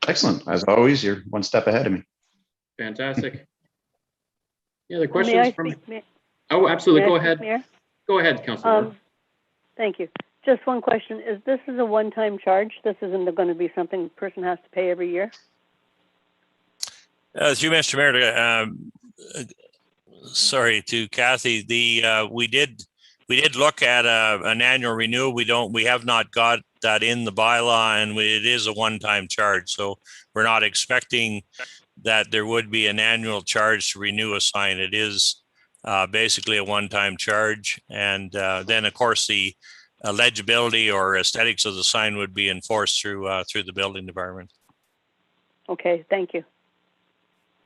[SPEAKER 6] Excellent. As always, you're one step ahead of me.
[SPEAKER 1] Fantastic. Any other questions from? Oh, absolutely. Go ahead.
[SPEAKER 4] Mayor?
[SPEAKER 1] Go ahead, Councilor.
[SPEAKER 4] Thank you. Just one question. This is a one-time charge? This isn't going to be something the person has to pay every year?
[SPEAKER 3] Through Mr. Mayor, sorry, to Kathy, we did look at an annual renewal. We have not got that in the bylaw, and it is a one-time charge. So we're not expecting that there would be an annual charge to renew a sign. It is basically a one-time charge. And then of course the legibility or aesthetics of the sign would be enforced through the building department.
[SPEAKER 4] Okay, thank you.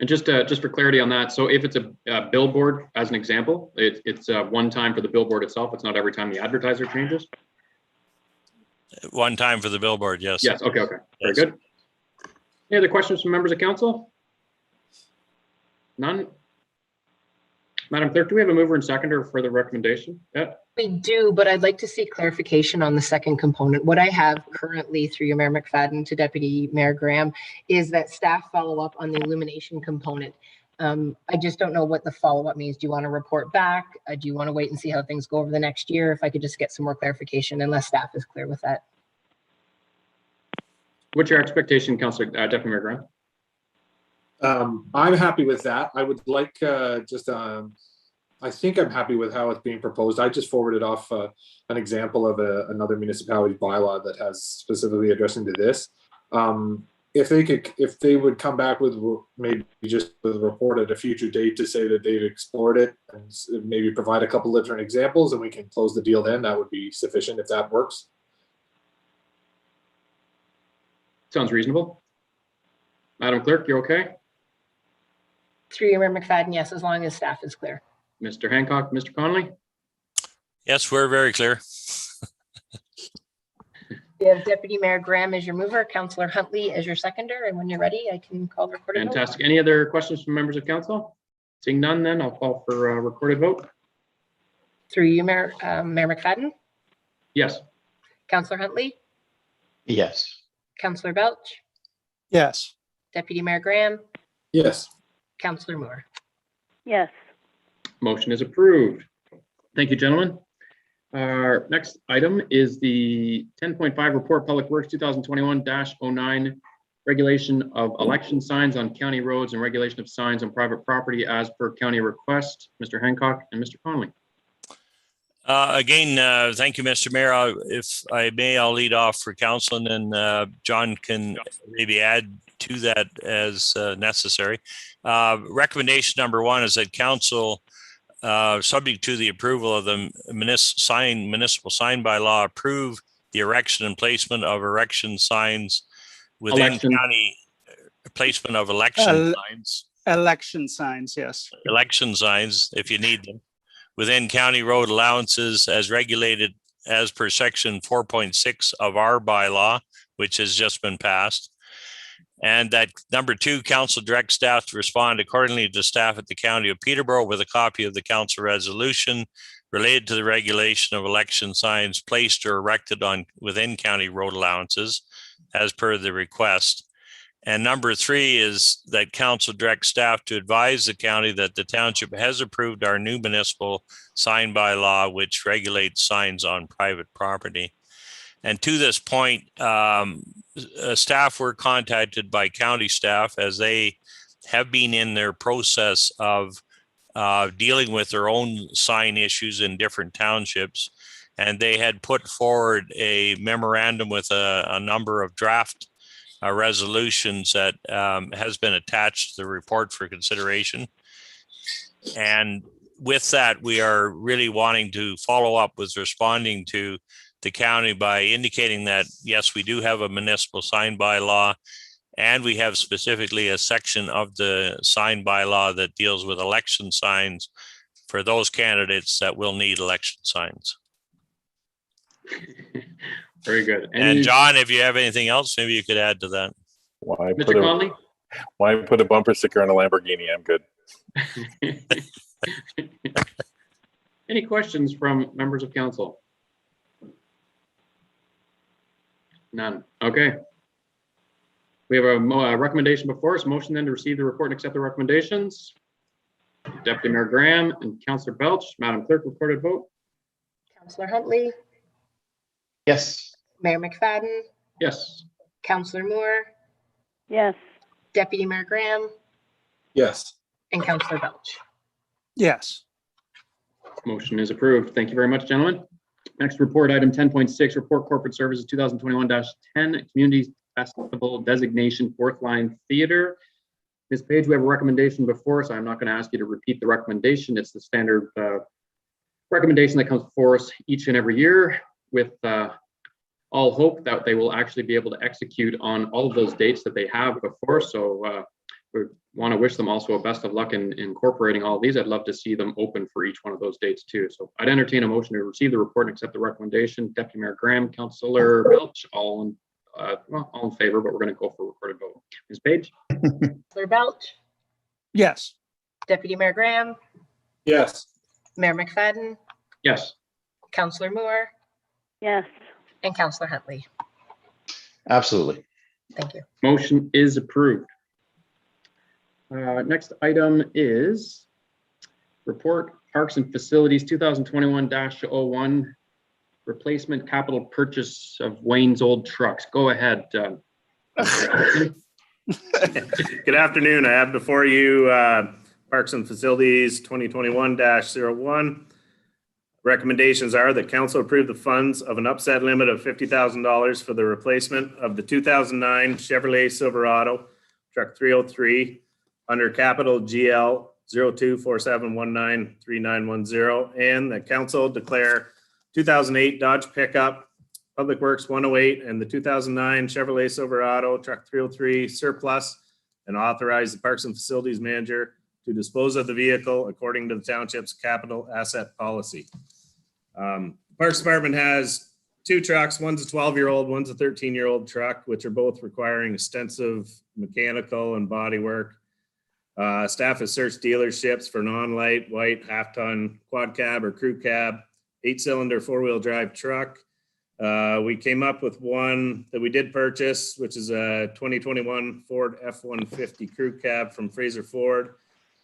[SPEAKER 1] And just for clarity on that, so if it's a billboard, as an example, it's one time for the billboard itself. It's not every time the advertiser changes.
[SPEAKER 3] One time for the billboard, yes.
[SPEAKER 1] Yes. Okay. Very
[SPEAKER 3] Yes.
[SPEAKER 1] good. Any other questions from members of council? None. Madam Clerk, do we have a mover and seconder for the recommendation? Yeah.
[SPEAKER 2] We do, but I'd like to see clarification on the second component. What I have currently through you, Mayor McFadden, to Deputy Mayor Graham, is that staff follow up on the illumination component. I just don't know what the follow-up means. Do you want to report back? Do you want to wait and see how things go over the next year? If I could just get some more clarification, unless staff is clear with that.
[SPEAKER 1] What's your expectation, Councillor Deputy Mayor Graham?
[SPEAKER 5] I'm happy with that. I would like I think I'm happy with how it's being proposed. I just forwarded off an example of another municipality's bylaw that has specifically addressing to this. If they would come back with maybe just with a report at a future date to say that they've explored it and maybe provide a couple different examples and we can close the deal then, that would be sufficient if that works.
[SPEAKER 1] Sounds reasonable. Madam Clerk, you okay?
[SPEAKER 2] Through you, Mayor McFadden, yes, as long as staff is clear.
[SPEAKER 1] Mr. Hancock, Mr. Connolly?
[SPEAKER 3] Yes, we're very clear.
[SPEAKER 2] We have Deputy Mayor Graham as your mover, Councillor Huntley as your seconder, and when you're ready, I can call the recorded vote.
[SPEAKER 1] Fantastic. Any other questions from members of council? Seeing none, then I'll call for a recorded vote.
[SPEAKER 2] Through you, Mayor McFadden,
[SPEAKER 1] Yes.
[SPEAKER 2] Councillor Huntley,
[SPEAKER 6] Yes.
[SPEAKER 2] Councillor Belch,
[SPEAKER 8] Yes.
[SPEAKER 2] Deputy Mayor Graham,
[SPEAKER 5] Yes.
[SPEAKER 2] Councillor Moore.
[SPEAKER 4] Yes.
[SPEAKER 1] Motion is approved. Thank you, gentlemen. Our next item is the 10.5 Report Public Works 2021-09 regulation of election signs on county roads and regulation of signs on private property as per county request. Mr. Hancock and Mr. Connolly.
[SPEAKER 3] Again, thank you, Mr. Mayor. If I may, I'll lead off for council and then John can maybe add to that as necessary. Recommendation number one is that council, subject to the approval of the municipal sign bylaw, approve the erection and placement of erection signs within county placement of election signs.
[SPEAKER 8] Election signs, yes.
[SPEAKER 3] Election signs, if you need them, within county road allowances as regulated as per section 4.6 of our bylaw, which has just been passed. And that number two, council directs staff to respond accordingly to staff at the County of Peterborough with a copy of the council resolution related to the regulation of election signs placed or erected on within county road allowances as per the request. And number three is that council directs staff to advise the county that the township has approved our new municipal sign bylaw, which regulates signs on private property. And to this point, staff were contacted by county staff as they have been in their process of dealing with their own sign issues in different townships. And they had put forward a memorandum with a number of draft resolutions that has been attached to the report for consideration. And with that, we are really wanting to follow up with responding to the county by indicating that, yes, we do have a municipal sign bylaw, and we have specifically a section of the sign bylaw that deals with election signs for those candidates that will need election signs.
[SPEAKER 1] Very good.
[SPEAKER 3] And John, if you have anything else, maybe you could add to that.
[SPEAKER 1] Mr. Connolly?
[SPEAKER 13] Why put a bumper sticker on a Lamborghini? I'm good.
[SPEAKER 1] Any questions from members of council? None. Okay. We have a recommendation before us. Motion then to receive the report and accept the recommendations. Deputy Mayor Graham and Councillor Belch. Madam Clerk, recorded vote.
[SPEAKER 2] Councillor Huntley,
[SPEAKER 6] Yes.
[SPEAKER 2] Mayor McFadden,
[SPEAKER 1] Yes.
[SPEAKER 2] Councillor Moore,
[SPEAKER 4] Yes.
[SPEAKER 2] Deputy Mayor Graham,
[SPEAKER 5] Yes.
[SPEAKER 2] and Councillor Belch.
[SPEAKER 8] Yes.
[SPEAKER 1] Motion is approved. Thank you very much, gentlemen. Next report, item 10.6, report corporate services 2021-10, community festival designation, Fourth Line Theater. This page, we have a recommendation before us. I'm not going to ask you to repeat the recommendation. It's the standard recommendation that comes before us each and every year. with all hope that they will actually be able to execute on all of those dates that they have before. So we want to wish them also a best of luck in incorporating all of these. I'd love to see them open for each one of those dates too. So I'd entertain a motion to receive the report and accept the recommendation. Deputy Mayor Graham, Councillor Belch, all in favor, but we're going to go for recorded vote. Ms. Page?
[SPEAKER 2] Councillor Belch,
[SPEAKER 8] Yes.
[SPEAKER 2] Deputy Mayor Graham,
[SPEAKER 5] Yes.
[SPEAKER 2] Mayor McFadden,
[SPEAKER 1] Yes.
[SPEAKER 2] Councillor Moore,
[SPEAKER 4] Yes.
[SPEAKER 2] and Councillor Huntley.
[SPEAKER 6] Absolutely.
[SPEAKER 2] Thank you.
[SPEAKER 1] Motion is approved. Next item is report Parks and Facilities 2021-01 replacement capital purchase of Wayne's old trucks. Go ahead.
[SPEAKER 12] Good afternoon. I have before you Parks and Facilities 2021-01. Recommendations are that council approve the funds of an upset limit of $50,000 for the replacement of the 2009 Chevrolet Silverado truck 303 under capital GL 0247193910, and the council declare 2008 Dodge pickup Public Works 108 and the 2009 Chevrolet Silverado truck 303 surplus, and authorize the Parks and Facilities manager to dispose of the vehicle according to the township's capital asset policy. Parks Department has two trucks. One's a 12-year-old, one's a 13-year-old truck, which are both requiring extensive mechanical and body work. Staff has searched dealerships for non-light, white, half-ton quad cab or crew cab, 8-cylinder 4-wheel drive truck. We came up with one that we did purchase, which is a 2021 Ford F-150 crew cab from Fraser Ford,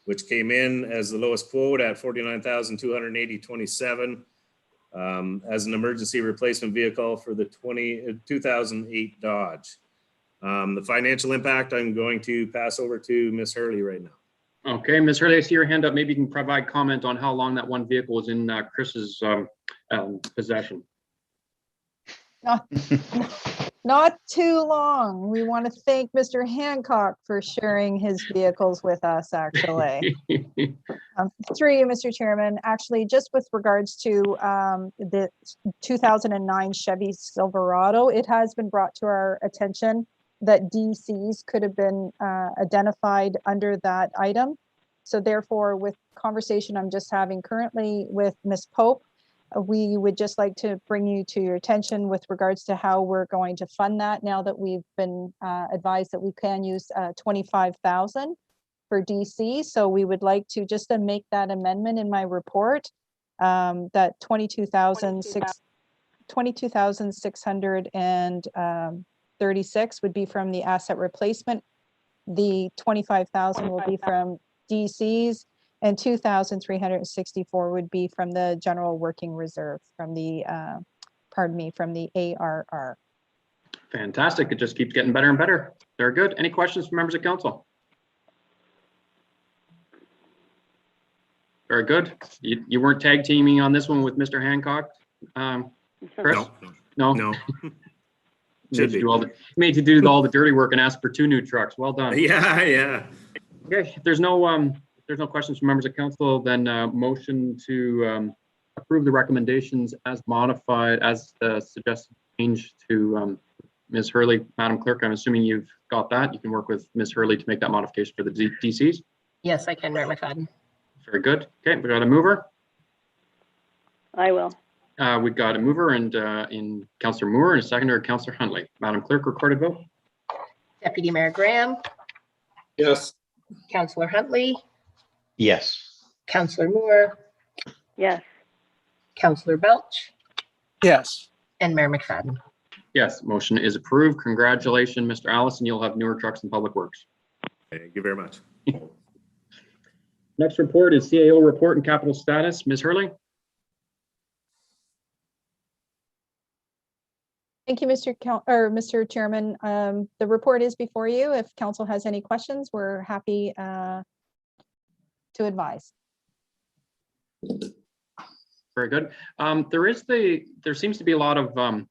[SPEAKER 12] which came in as the lowest quote at $49,280.27 as an emergency replacement vehicle for the 2008 Dodge. The financial impact, I'm going to pass over to Ms. Hurley right now.
[SPEAKER 1] Okay, Ms. Hurley, I see your hand up. Maybe you can provide comment on how long that one vehicle was in Chris's possession.
[SPEAKER 10] Not too long. We want to thank Mr. Hancock for sharing his vehicles with us, actually. Through you, Mr. Chairman, actually, just with regards to the 2009 Chevy Silverado, it has been brought to our attention that DCs could have been identified under that item. So therefore, with conversation I'm just having currently with Ms. Pope, we would just like to bring you to your attention with regards to how we're going to fund that now that we've been advised that we can use 25,000 for DC. So we would like to just make that amendment in my report that 22,636 would be from the asset replacement. The 25,000 will be from DCs, and 2,364 would be from the general working reserve from the, from the ARR.
[SPEAKER 1] Fantastic. It just keeps getting better and better. Very good. Any questions from members of council? Very good. You weren't tag teaming on this one with Mr. Hancock? Chris? No. Should be. Made you do all the dirty work and ask for 2 new trucks. Well done.
[SPEAKER 12] Yeah.
[SPEAKER 1] Okay, if there's no questions from members of council, then motion to approve the recommendations as modified, as the suggested change to Ms. Hurley. Madam Clerk, I'm assuming you've got that. You can work with Ms. Hurley to make that modification for the DCs.
[SPEAKER 2] Yes, I can, Mayor McFadden.
[SPEAKER 1] Very good. Okay, we got a mover.
[SPEAKER 4] I will.
[SPEAKER 1] We've got a mover and in Councillor Moore and a seconder, Councillor Huntley. Madam Clerk, recorded vote.
[SPEAKER 2] Deputy Mayor Graham,
[SPEAKER 5] Yes.
[SPEAKER 2] Councillor Huntley,
[SPEAKER 6] Yes.
[SPEAKER 2] Councillor Moore,
[SPEAKER 4] Yes.
[SPEAKER 2] Councillor Belch,
[SPEAKER 8] Yes.
[SPEAKER 2] and Mayor McFadden.
[SPEAKER 1] Yes, motion is approved. Congratulations, Mr. Allison. You'll have newer trucks in Public Works.
[SPEAKER 12] Thank you very much.
[SPEAKER 1] Next report is CAO report and capital status. Ms. Hurley.
[SPEAKER 10] Thank you, Mr. Chairman. The report is before you. If council has any questions, we're happy to advise.
[SPEAKER 1] Very good. There seems to be a lot of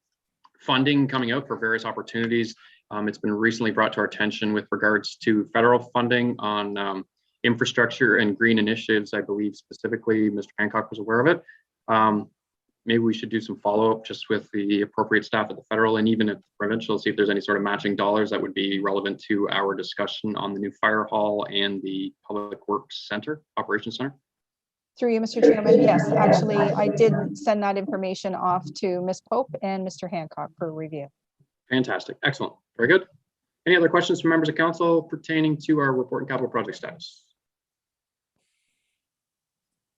[SPEAKER 1] funding coming out for various opportunities. It's been recently brought to our attention with regards to federal funding on infrastructure and green initiatives. I believe specifically Mr. Hancock was aware of it. maybe we should do some follow-up just with the appropriate staff at the federal and even at the provincial, see if there's any sort of matching dollars that would be relevant to our discussion on the new fire hall and the Public Works Center, Operations Center.
[SPEAKER 10] Through you, Mr. Chairman. Yes, actually, I did send that information off to Ms. Pope and Mr. Hancock for review.
[SPEAKER 1] Fantastic. Excellent. Very good. Any other questions from members of council pertaining to our report and capital project status?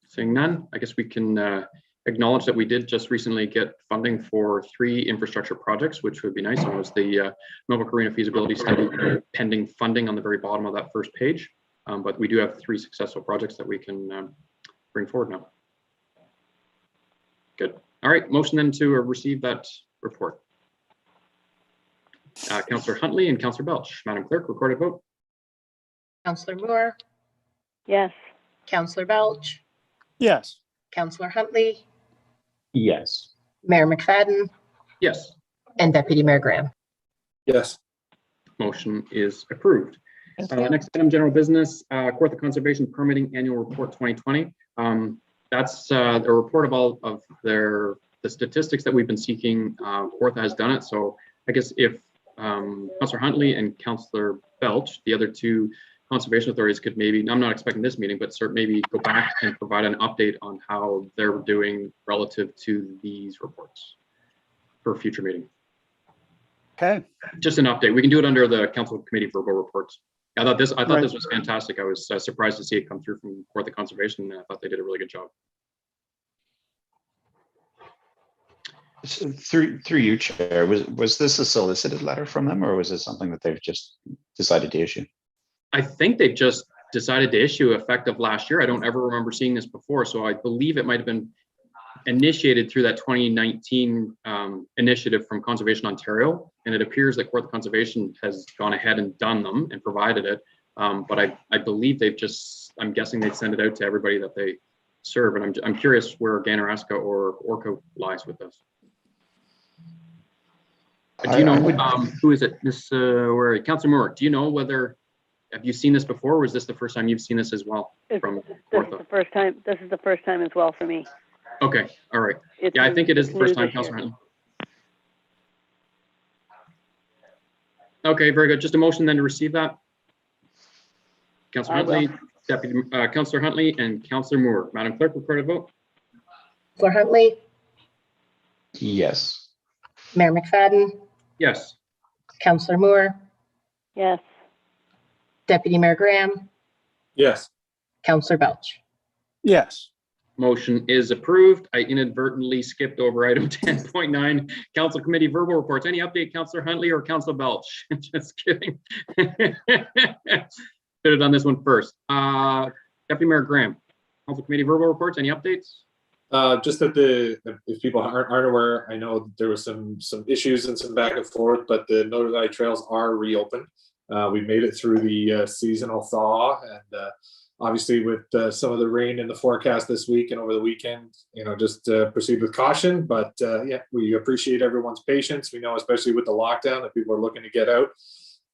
[SPEAKER 1] Seeing none, I guess we can acknowledge that we did just recently get funding for 3 infrastructure projects, which would be nice. One was the Nova Carina feasibility study pending funding on the very bottom of that first page. But we do have 3 successful projects that we can bring forward now. Good. All right, motion then to receive that report. Councillor Huntley and Councillor Belch. Madam Clerk, recorded vote.
[SPEAKER 2] Councillor Moore,
[SPEAKER 4] Yes.
[SPEAKER 2] Councillor Belch,
[SPEAKER 8] Yes.
[SPEAKER 2] Councillor Huntley,
[SPEAKER 6] Yes.
[SPEAKER 2] Mayor McFadden,
[SPEAKER 1] Yes,
[SPEAKER 2] and Deputy Mayor Graham.
[SPEAKER 5] Yes.
[SPEAKER 1] motion is approved.
[SPEAKER 10] Thank you.
[SPEAKER 1] Next item, general business, Kawartha Conservation Permitting Annual Report 2020. That's a report of all of the statistics that we've been seeking. Kawartha has done it. So I guess if Councillor Huntley and Councillor Belch, the other 2 conservation authorities, could maybe, I'm not expecting this meeting, but maybe go back and provide an update on how they're doing relative to these reports for a future meeting.
[SPEAKER 8] Okay.
[SPEAKER 1] Just an update. We can do it under the council committee verbal reports. I thought this was fantastic. I was surprised to see it come through from Kawartha Conservation, and I thought they did a really good job.
[SPEAKER 6] So through you, Chair, was this a solicited letter from them, or was this something that they've just decided to issue?
[SPEAKER 1] I think they just decided to issue effective last year. I don't ever remember seeing this before, so I believe it might have been initiated through that 2019 initiative from Conservation Ontario, and it appears that Kawartha Conservation has gone ahead and done them and provided it. But I believe they've just, I'm guessing they'd send it out to everybody that they serve, and I'm curious where Ganaraska or Orca lies with this. Do you know who is it? This where Councillor Moore? Do you know whether have you seen this before, or was this the first time you've seen this as well from
[SPEAKER 4] This is the first time. This is the first time as well for me.
[SPEAKER 1] Okay, all right. Yeah, I think it is the first time, Councillor Huntley. Okay, very good. Just a motion then to receive that. Councillor Huntley, Deputy Councillor Huntley, and Councillor Moore. Madam Clerk, recorded vote.
[SPEAKER 2] Councillor Huntley,
[SPEAKER 6] Yes.
[SPEAKER 2] Mayor McFadden,
[SPEAKER 1] Yes,
[SPEAKER 2] Councillor Moore,
[SPEAKER 4] Yes.
[SPEAKER 2] Deputy Mayor Graham,
[SPEAKER 5] Yes.
[SPEAKER 2] Councillor Belch.
[SPEAKER 8] Yes.
[SPEAKER 1] motion is approved. I inadvertently skipped over item 10.9, Council Committee verbal reports. Any update, Councillor Huntley or Councillor Belch? Just kidding. Should have done this one first. Deputy Mayor Graham, Council Committee verbal reports. Any updates?
[SPEAKER 5] Just that if people aren't aware, I know there was some issues and some back and forth, but the notified trails are reopened. We made it through the seasonal thaw, and obviously with some of the rain in the forecast this week and over the weekend, just proceed with caution. But yeah, we appreciate everyone's patience. We know, especially with the lockdown, that people are looking to get out.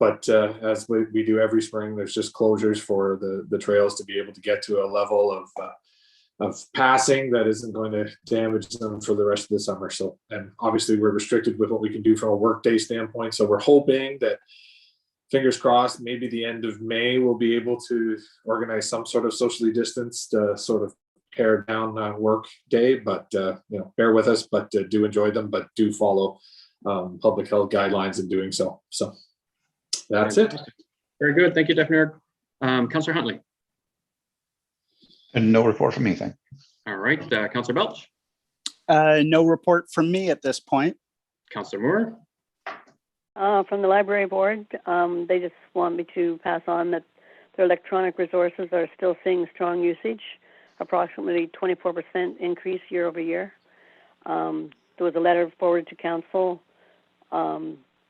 [SPEAKER 5] But as we do every spring, there's just closures for the trails to be able to get to a level of passing that isn't going to damage them for the rest of the summer. So, and obviously we're restricted with what we can do from a workday standpoint. So we're hoping that, fingers crossed, maybe the end of May we'll be able to organize some sort of socially distanced sort of pared down work day. But bear with us, but do enjoy them, but do follow public health guidelines in doing so. So that's it.
[SPEAKER 1] Very good. Thank you, Deputy Mayor. Councillor Huntley.
[SPEAKER 6] And no report from me, thank you.
[SPEAKER 1] All right, Councillor Belch.
[SPEAKER 8] No report from me at this point.
[SPEAKER 1] Councillor Moore.
[SPEAKER 4] From the library board, they just want me to pass on that their electronic resources are still seeing strong usage, approximately 24% increase year over year. There was a letter forwarded to council,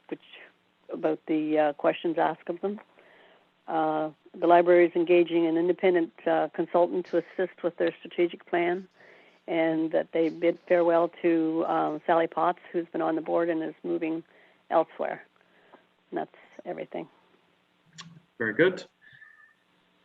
[SPEAKER 4] which about the questions asked of them. The library is engaging an independent consultant to assist with their strategic plan, and that they bid farewell to Sally Potts, who's been on the board and is moving elsewhere. And that's everything.
[SPEAKER 1] Very good.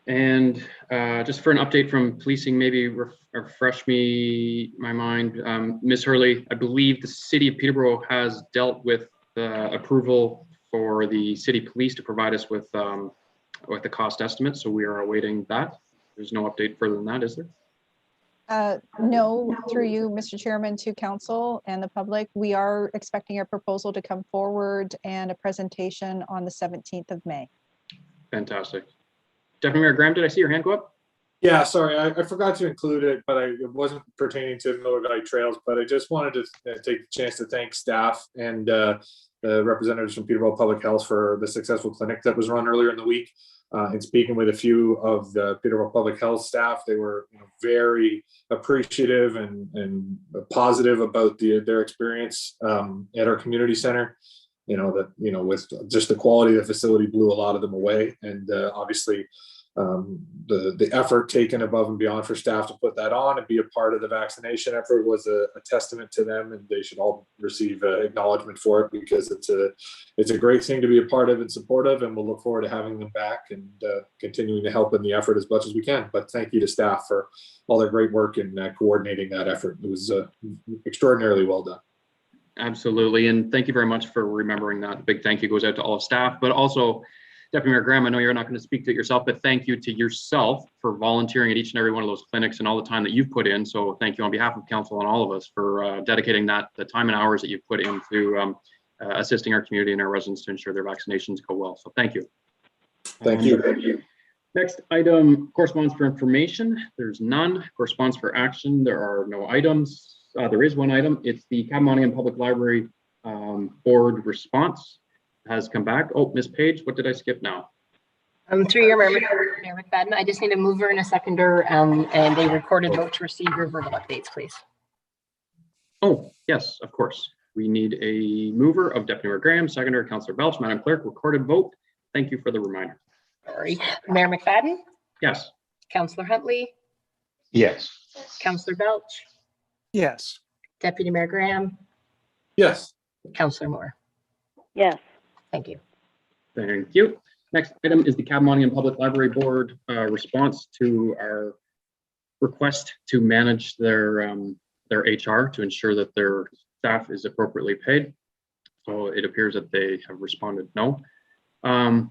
[SPEAKER 1] And just for an update from policing, maybe refresh my mind. Ms. Hurley, I believe the city of Peterborough has dealt with the approval for the city police to provide us with the cost estimate. So we are awaiting that. There's no update further than that, is there?
[SPEAKER 10] No, through you, Mr. Chairman, to council and the public, we are expecting a proposal to come forward and a presentation on the 17th of May.
[SPEAKER 1] Fantastic. Deputy Mayor Graham, did I see your hand go up?
[SPEAKER 5] Yeah, sorry, I forgot to include it, but it wasn't pertaining to Miller Valley Trails, but I just wanted to take the chance to thank staff and the representatives from Peterborough Public Health for the successful clinic that was run earlier in the week. And speaking with a few of the Peterborough Public Health staff, they were very appreciative and positive about their experience at our community center. With just the quality of the facility blew a lot of them away, and obviously the effort taken above and beyond for staff to put that on and be a part of the vaccination effort was a testament to them, and they should all receive acknowledgement for it, because it's a great thing to be a part of and supportive, and we'll look forward to having them back and continuing to help in the effort as much as we can. But thank you to staff for all their great work in coordinating that effort. It was extraordinarily well done.
[SPEAKER 1] Absolutely, and thank you very much for remembering that. A big thank you goes out to all of staff, but also Deputy Mayor Graham, I know you're not going to speak to it yourself, but thank you to yourself for volunteering at each and every one of those clinics and all the time that you've put in. So thank you on behalf of council and all of us for dedicating the time and hours that you've put into assisting our community and our residents to ensure their vaccinations go well. So thank you.
[SPEAKER 5] Thank you.
[SPEAKER 1] Next item, correspondence for information. There's none. Correspondence for action. There are no items. There is one item. It's the Catamonian Public Library board response has come back. Oh, Ms. Page, what did I skip now?
[SPEAKER 2] Through your Mayor McFadden, I just need a mover and a seconder and a recorded vote to receive your verbal updates, please.
[SPEAKER 1] Oh, yes, of course. We need a mover of Deputy Mayor Graham, seconder Councillor Belch. Madam Clerk, recorded vote. Thank you for the reminder.
[SPEAKER 2] Sorry. Mayor McFadden?
[SPEAKER 1] Yes.
[SPEAKER 2] Councillor Huntley?
[SPEAKER 6] Yes.
[SPEAKER 2] Councillor Belch?
[SPEAKER 8] Yes.
[SPEAKER 2] Deputy Mayor Graham?
[SPEAKER 5] Yes.
[SPEAKER 2] Councillor Moore?
[SPEAKER 4] Yes.
[SPEAKER 2] Thank you.
[SPEAKER 1] Thank you. Next item is the Catamonian Public Library Board response to our request to manage their HR to ensure that their staff is appropriately paid. So it appears that they have responded no. I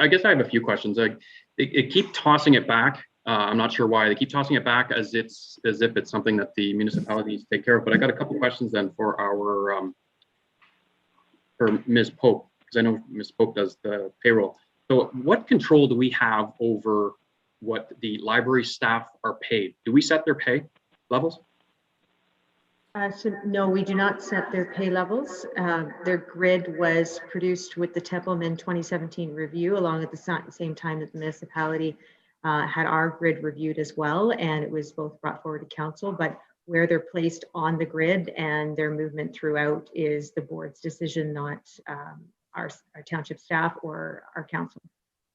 [SPEAKER 1] guess I have a few questions. They keep tossing it back. I'm not sure why they keep tossing it back as if it's something that the municipalities take care of. But I got a couple questions then for our for Ms. Pope, because I know Ms. Pope does the payroll. So what control do we have over what the library staff are paid? Do we set their pay levels?
[SPEAKER 9] So no, we do not set their pay levels. Their grid was produced with the Templeman 2017 review, along at the same time that the municipality had our grid reviewed as well, and it was both brought forward to council. But where they're placed on the grid and their movement throughout is the board's decision, not our township staff or our council.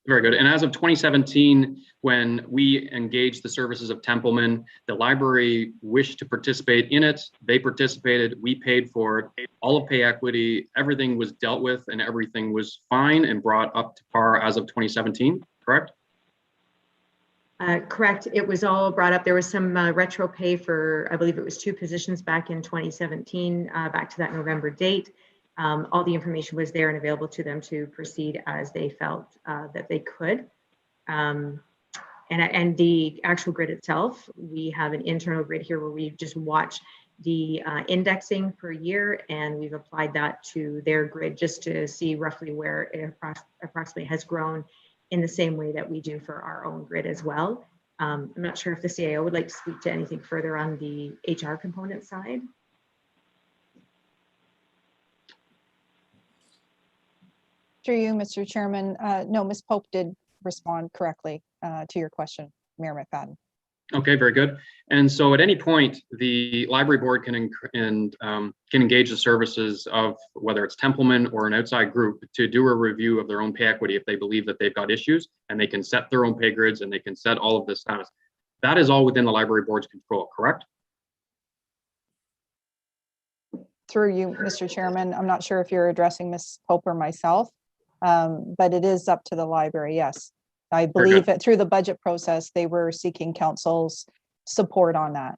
[SPEAKER 1] Very good. And as of 2017, when we engaged the services of Templeman, the library wished to participate in it. They participated, we paid for it. All of pay equity, everything was dealt with and everything was fine and brought up to par as of 2017, correct?
[SPEAKER 9] Correct. It was all brought up. There was some retro pay for, I believe it was 2 positions back in 2017, back to that November date. All the information was there and available to them to proceed as they felt that they could. And the actual grid itself, we have an internal grid here where we just watch the indexing per year, and we've applied that to their grid just to see roughly where it approximately has grown in the same way that we do for our own grid as well. I'm not sure if the CAO would like to speak to anything further on the HR component side.
[SPEAKER 10] Through you, Mr. Chairman. No, Ms. Pope did respond correctly to your question, Mayor McFadden.
[SPEAKER 1] Okay, very good. And so at any point, the library board can engage the services of whether it's Templeman or an outside group to do a review of their own pay equity if they believe that they've got issues, and they can set their own pay grids and they can set all of this status. That is all within the library board's control, correct?
[SPEAKER 10] Through you, Mr. Chairman. I'm not sure if you're addressing Ms. Pope or myself, but it is up to the library, yes. I
[SPEAKER 1] Very
[SPEAKER 10] believe
[SPEAKER 1] good.
[SPEAKER 10] that through the budget process, they were seeking council's support on that.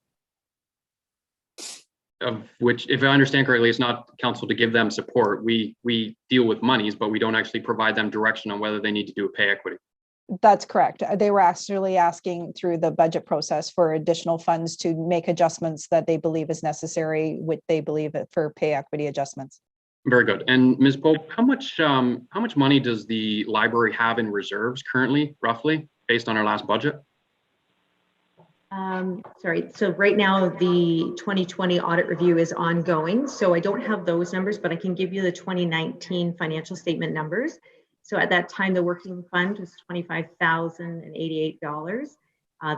[SPEAKER 1] Of which, if I understand correctly, it's not council to give them support. We deal with monies, but we don't actually provide them direction on whether they need to do a pay equity.
[SPEAKER 10] That's correct. They were actually asking through the budget process for additional funds to make adjustments that they believe is necessary, what they believe it for pay equity adjustments.
[SPEAKER 1] Very good. And Ms. Pope, how much money does the library have in reserves currently, roughly, based on our last budget?
[SPEAKER 9] Sorry, so right now the 2020 audit review is ongoing, so I don't have those numbers, but I can give you the 2019 financial statement numbers. So at that time, the working fund was $25,088.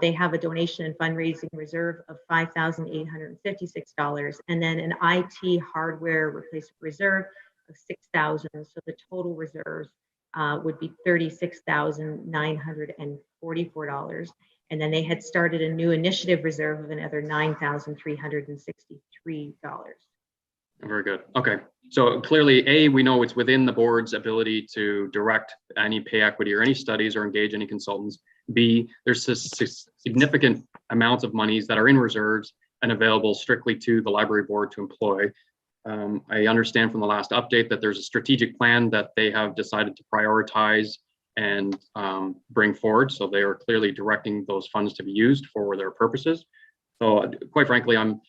[SPEAKER 9] They have a donation and fundraising reserve of $5,856, and then an IT hardware replacement reserve of $6,000. So the total reserves would be $36,944. And then they had started a new initiative reserve of another $9,363.
[SPEAKER 1] Very good. Okay. So clearly, A, we know it's within the board's ability to direct any pay equity or any studies or engage any consultants. B, there's significant amounts of monies that are in reserves and available strictly to the library board to employ. I understand from the last update that there's a strategic plan that they have decided to prioritize and bring forward. So they are clearly directing those funds to be used for their purposes. So quite frankly, I'm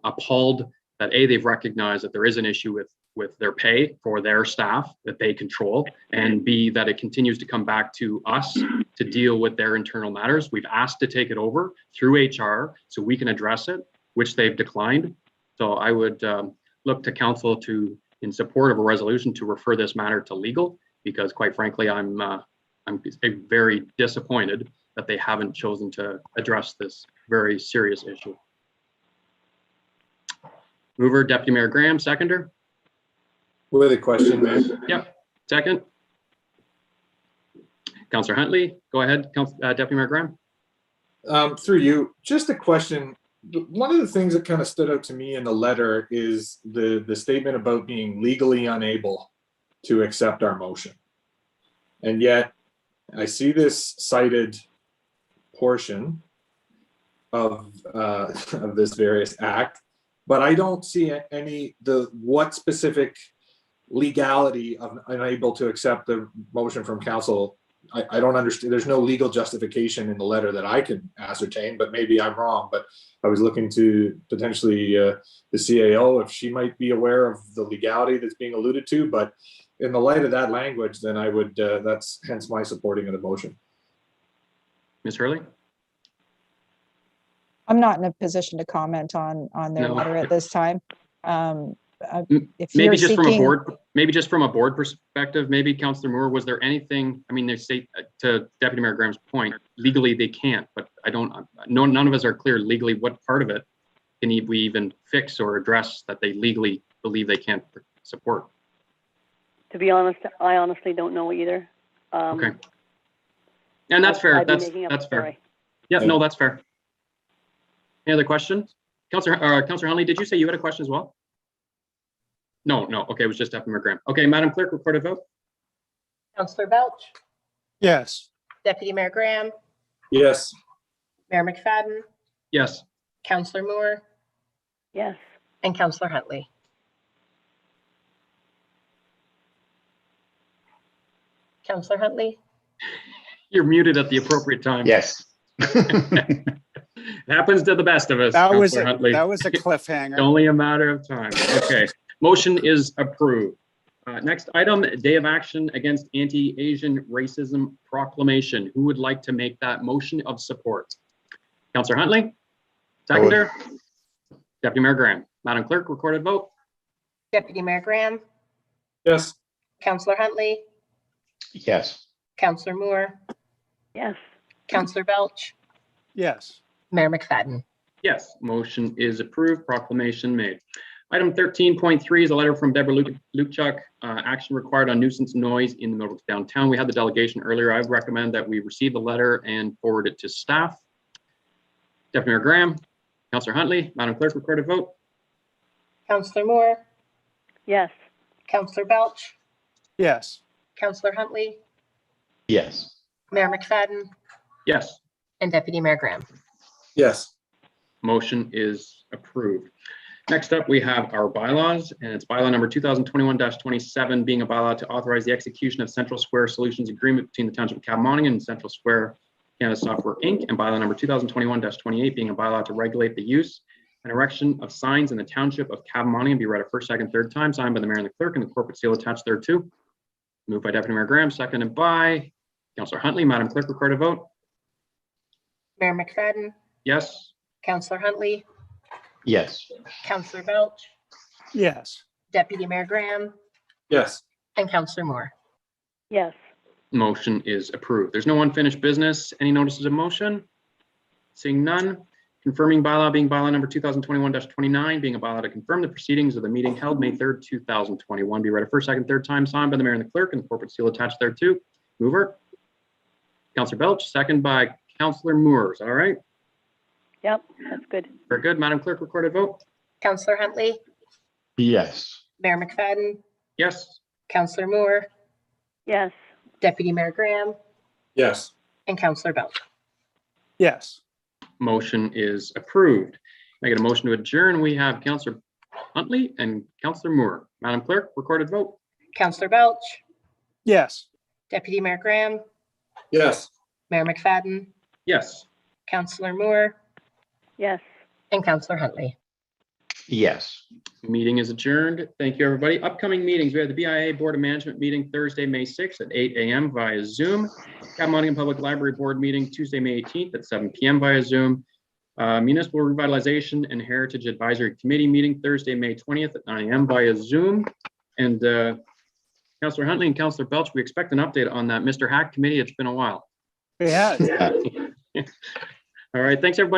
[SPEAKER 1] appalled that A, they've recognized that there is an issue with their pay for their staff that they control, and B, that it continues to come back to us to deal with their internal matters. We've asked to take it over through HR so we can address it, which they've declined. So I would look to council to, in support of a resolution, to refer this matter to legal, because quite frankly, I'm very disappointed that they haven't chosen to address this very serious issue. Mover, Deputy Mayor Graham, seconder.
[SPEAKER 5] With a question, Mayor.
[SPEAKER 1] Yep, second. Councillor Huntley, go ahead, Deputy Mayor Graham.
[SPEAKER 5] Through you, just a question. One of the things that kind of stood out to me in the letter is the statement about being legally unable to accept our motion. And yet I see this cited portion of this various act, but I don't see what specific legality of unable to accept the motion from council. I don't understand. There's no legal justification in the letter that I can ascertain, but maybe I'm wrong. But I was looking to potentially the CAO if she might be aware of the legality that's being alluded to. But in the light of that language, then I would, that's hence my supporting of the motion.
[SPEAKER 1] Ms. Hurley?
[SPEAKER 10] I'm not in a position to comment on their
[SPEAKER 1] No.
[SPEAKER 10] letter at this time. If
[SPEAKER 1] maybe
[SPEAKER 10] you're
[SPEAKER 1] just
[SPEAKER 10] seeking,
[SPEAKER 1] from a board perspective, maybe Councillor Moore, was there anything, I mean, they say to Deputy Mayor Graham's point, legally they can't, but none of us are clear legally what part of it can we even fix or address that they legally believe they can't support.
[SPEAKER 4] To be honest, I honestly don't know either.
[SPEAKER 1] Okay. And that's fair.
[SPEAKER 4] I'd be
[SPEAKER 1] That's
[SPEAKER 4] making up a
[SPEAKER 1] fair.
[SPEAKER 4] story.
[SPEAKER 1] Yeah, no, that's fair. Any other questions? Councillor Huntley, did you say you had a question as well? No. Okay, it was just Deputy Mayor Graham. Okay, Madam Clerk, recorded vote.
[SPEAKER 2] Councillor Belch,
[SPEAKER 8] Yes.
[SPEAKER 2] Deputy Mayor Graham,
[SPEAKER 5] Yes.
[SPEAKER 2] Mayor McFadden,
[SPEAKER 1] Yes.
[SPEAKER 2] Councillor Moore,
[SPEAKER 4] Yes.
[SPEAKER 2] and Councillor Huntley. Councillor Huntley?
[SPEAKER 1] You're muted at the appropriate time.
[SPEAKER 6] Yes.
[SPEAKER 1] Happens to the best of us.
[SPEAKER 8] That was
[SPEAKER 1] Councillor Huntley.
[SPEAKER 8] a cliffhanger.
[SPEAKER 1] Only a matter of time. Okay, motion is approved. Next item, day of action against anti-Asian racism proclamation. Who would like to make that motion of support? Councillor Huntley, seconder. Deputy Mayor Graham. Madam Clerk, recorded vote.
[SPEAKER 2] Deputy Mayor Graham,
[SPEAKER 5] Yes.
[SPEAKER 2] Councillor Huntley,
[SPEAKER 6] Yes.
[SPEAKER 2] Councillor Moore,
[SPEAKER 4] Yes.
[SPEAKER 2] Councillor Belch,
[SPEAKER 8] Yes.
[SPEAKER 2] Mayor McFadden.
[SPEAKER 1] Yes, motion is approved, proclamation made. Item 13.3 is a letter from Deborah Lukechuk, action required on nuisance noise in the middle of downtown. We had the delegation earlier. I would recommend that we receive the letter and forward it to staff. Deputy Mayor Graham, Councillor Huntley, Madam Clerk, recorded vote.
[SPEAKER 2] Councillor Moore,
[SPEAKER 4] Yes.
[SPEAKER 2] Councillor Belch,
[SPEAKER 8] Yes.
[SPEAKER 2] Councillor Huntley,
[SPEAKER 6] Yes.
[SPEAKER 2] Mayor McFadden,
[SPEAKER 1] Yes,
[SPEAKER 2] and Deputy Mayor Graham.
[SPEAKER 5] Yes.
[SPEAKER 1] motion is approved. Next up, we have our bylaws, and it's bylaw number 2021-27, being a bylaw to authorize the execution of Central Square Solutions Agreement between the Township of Cabmonaghan and Central Square Canada Software Inc., and bylaw number 2021-28, being a bylaw to regulate the use and erection of signs in the Township of Cabmonaghan, be read a first, second, third time, signed by the mayor and the clerk, and the corporate seal attached thereto. Moved by Deputy Mayor Graham, seconded by Councillor Huntley. Madam Clerk, record a vote.
[SPEAKER 2] Mayor McFadden,
[SPEAKER 1] Yes,
[SPEAKER 2] Councillor Huntley,
[SPEAKER 6] Yes.
[SPEAKER 2] Councillor Belch,
[SPEAKER 8] Yes.
[SPEAKER 2] Deputy Mayor Graham,
[SPEAKER 5] Yes.
[SPEAKER 2] and Councillor Moore.
[SPEAKER 4] Yes.
[SPEAKER 1] motion is approved. There's no unfinished business. Any notices of motion? Seeing none. Confirming bylaw being bylaw number 2021-29, being a bylaw to confirm the proceedings of the meeting held May 3rd, 2021. Be read a first, second, third time, signed by the mayor and the clerk, and the corporate seal attached thereto. Mover. Councillor Belch, second by Councillor Moore. Is that all right?
[SPEAKER 4] Yep, that's good.
[SPEAKER 1] Very good. Madam Clerk, recorded vote.
[SPEAKER 2] Councillor Huntley,
[SPEAKER 6] Yes.
[SPEAKER 2] Mayor McFadden,
[SPEAKER 1] Yes,
[SPEAKER 2] Councillor Moore,
[SPEAKER 4] Yes.
[SPEAKER 2] Deputy Mayor Graham,
[SPEAKER 5] Yes.
[SPEAKER 2] and Councillor Belch.
[SPEAKER 8] Yes.
[SPEAKER 1] motion is approved. Can I get a motion to adjourn? We have Councillor Huntley and Councillor Moore. Madam Clerk, recorded vote.
[SPEAKER 2] Councillor Belch,
[SPEAKER 8] Yes.
[SPEAKER 2] Deputy Mayor Graham,
[SPEAKER 5] Yes.
[SPEAKER 2] Mayor McFadden,
[SPEAKER 1] Yes,
[SPEAKER 2] Councillor Moore,
[SPEAKER 4] Yes.
[SPEAKER 2] and Councillor Huntley.
[SPEAKER 6] Yes.
[SPEAKER 1] meeting is adjourned. Thank you, everybody. Upcoming meetings, we have the BIA Board of Management meeting Thursday, May 6th at 8 a.m. via Zoom. Cabmonaghan Public Library Board meeting Tuesday, May 18th at 7 p.m. via Zoom. Municipal Revitalization and Heritage Advisory Committee meeting Thursday, May 20th at 9 a.m. via Zoom. And Councillor Huntley and Councillor Belch, we expect an update on that Mr. Hack committee. It's been a while.
[SPEAKER 8] Yeah.
[SPEAKER 1] All right, thanks, everybody.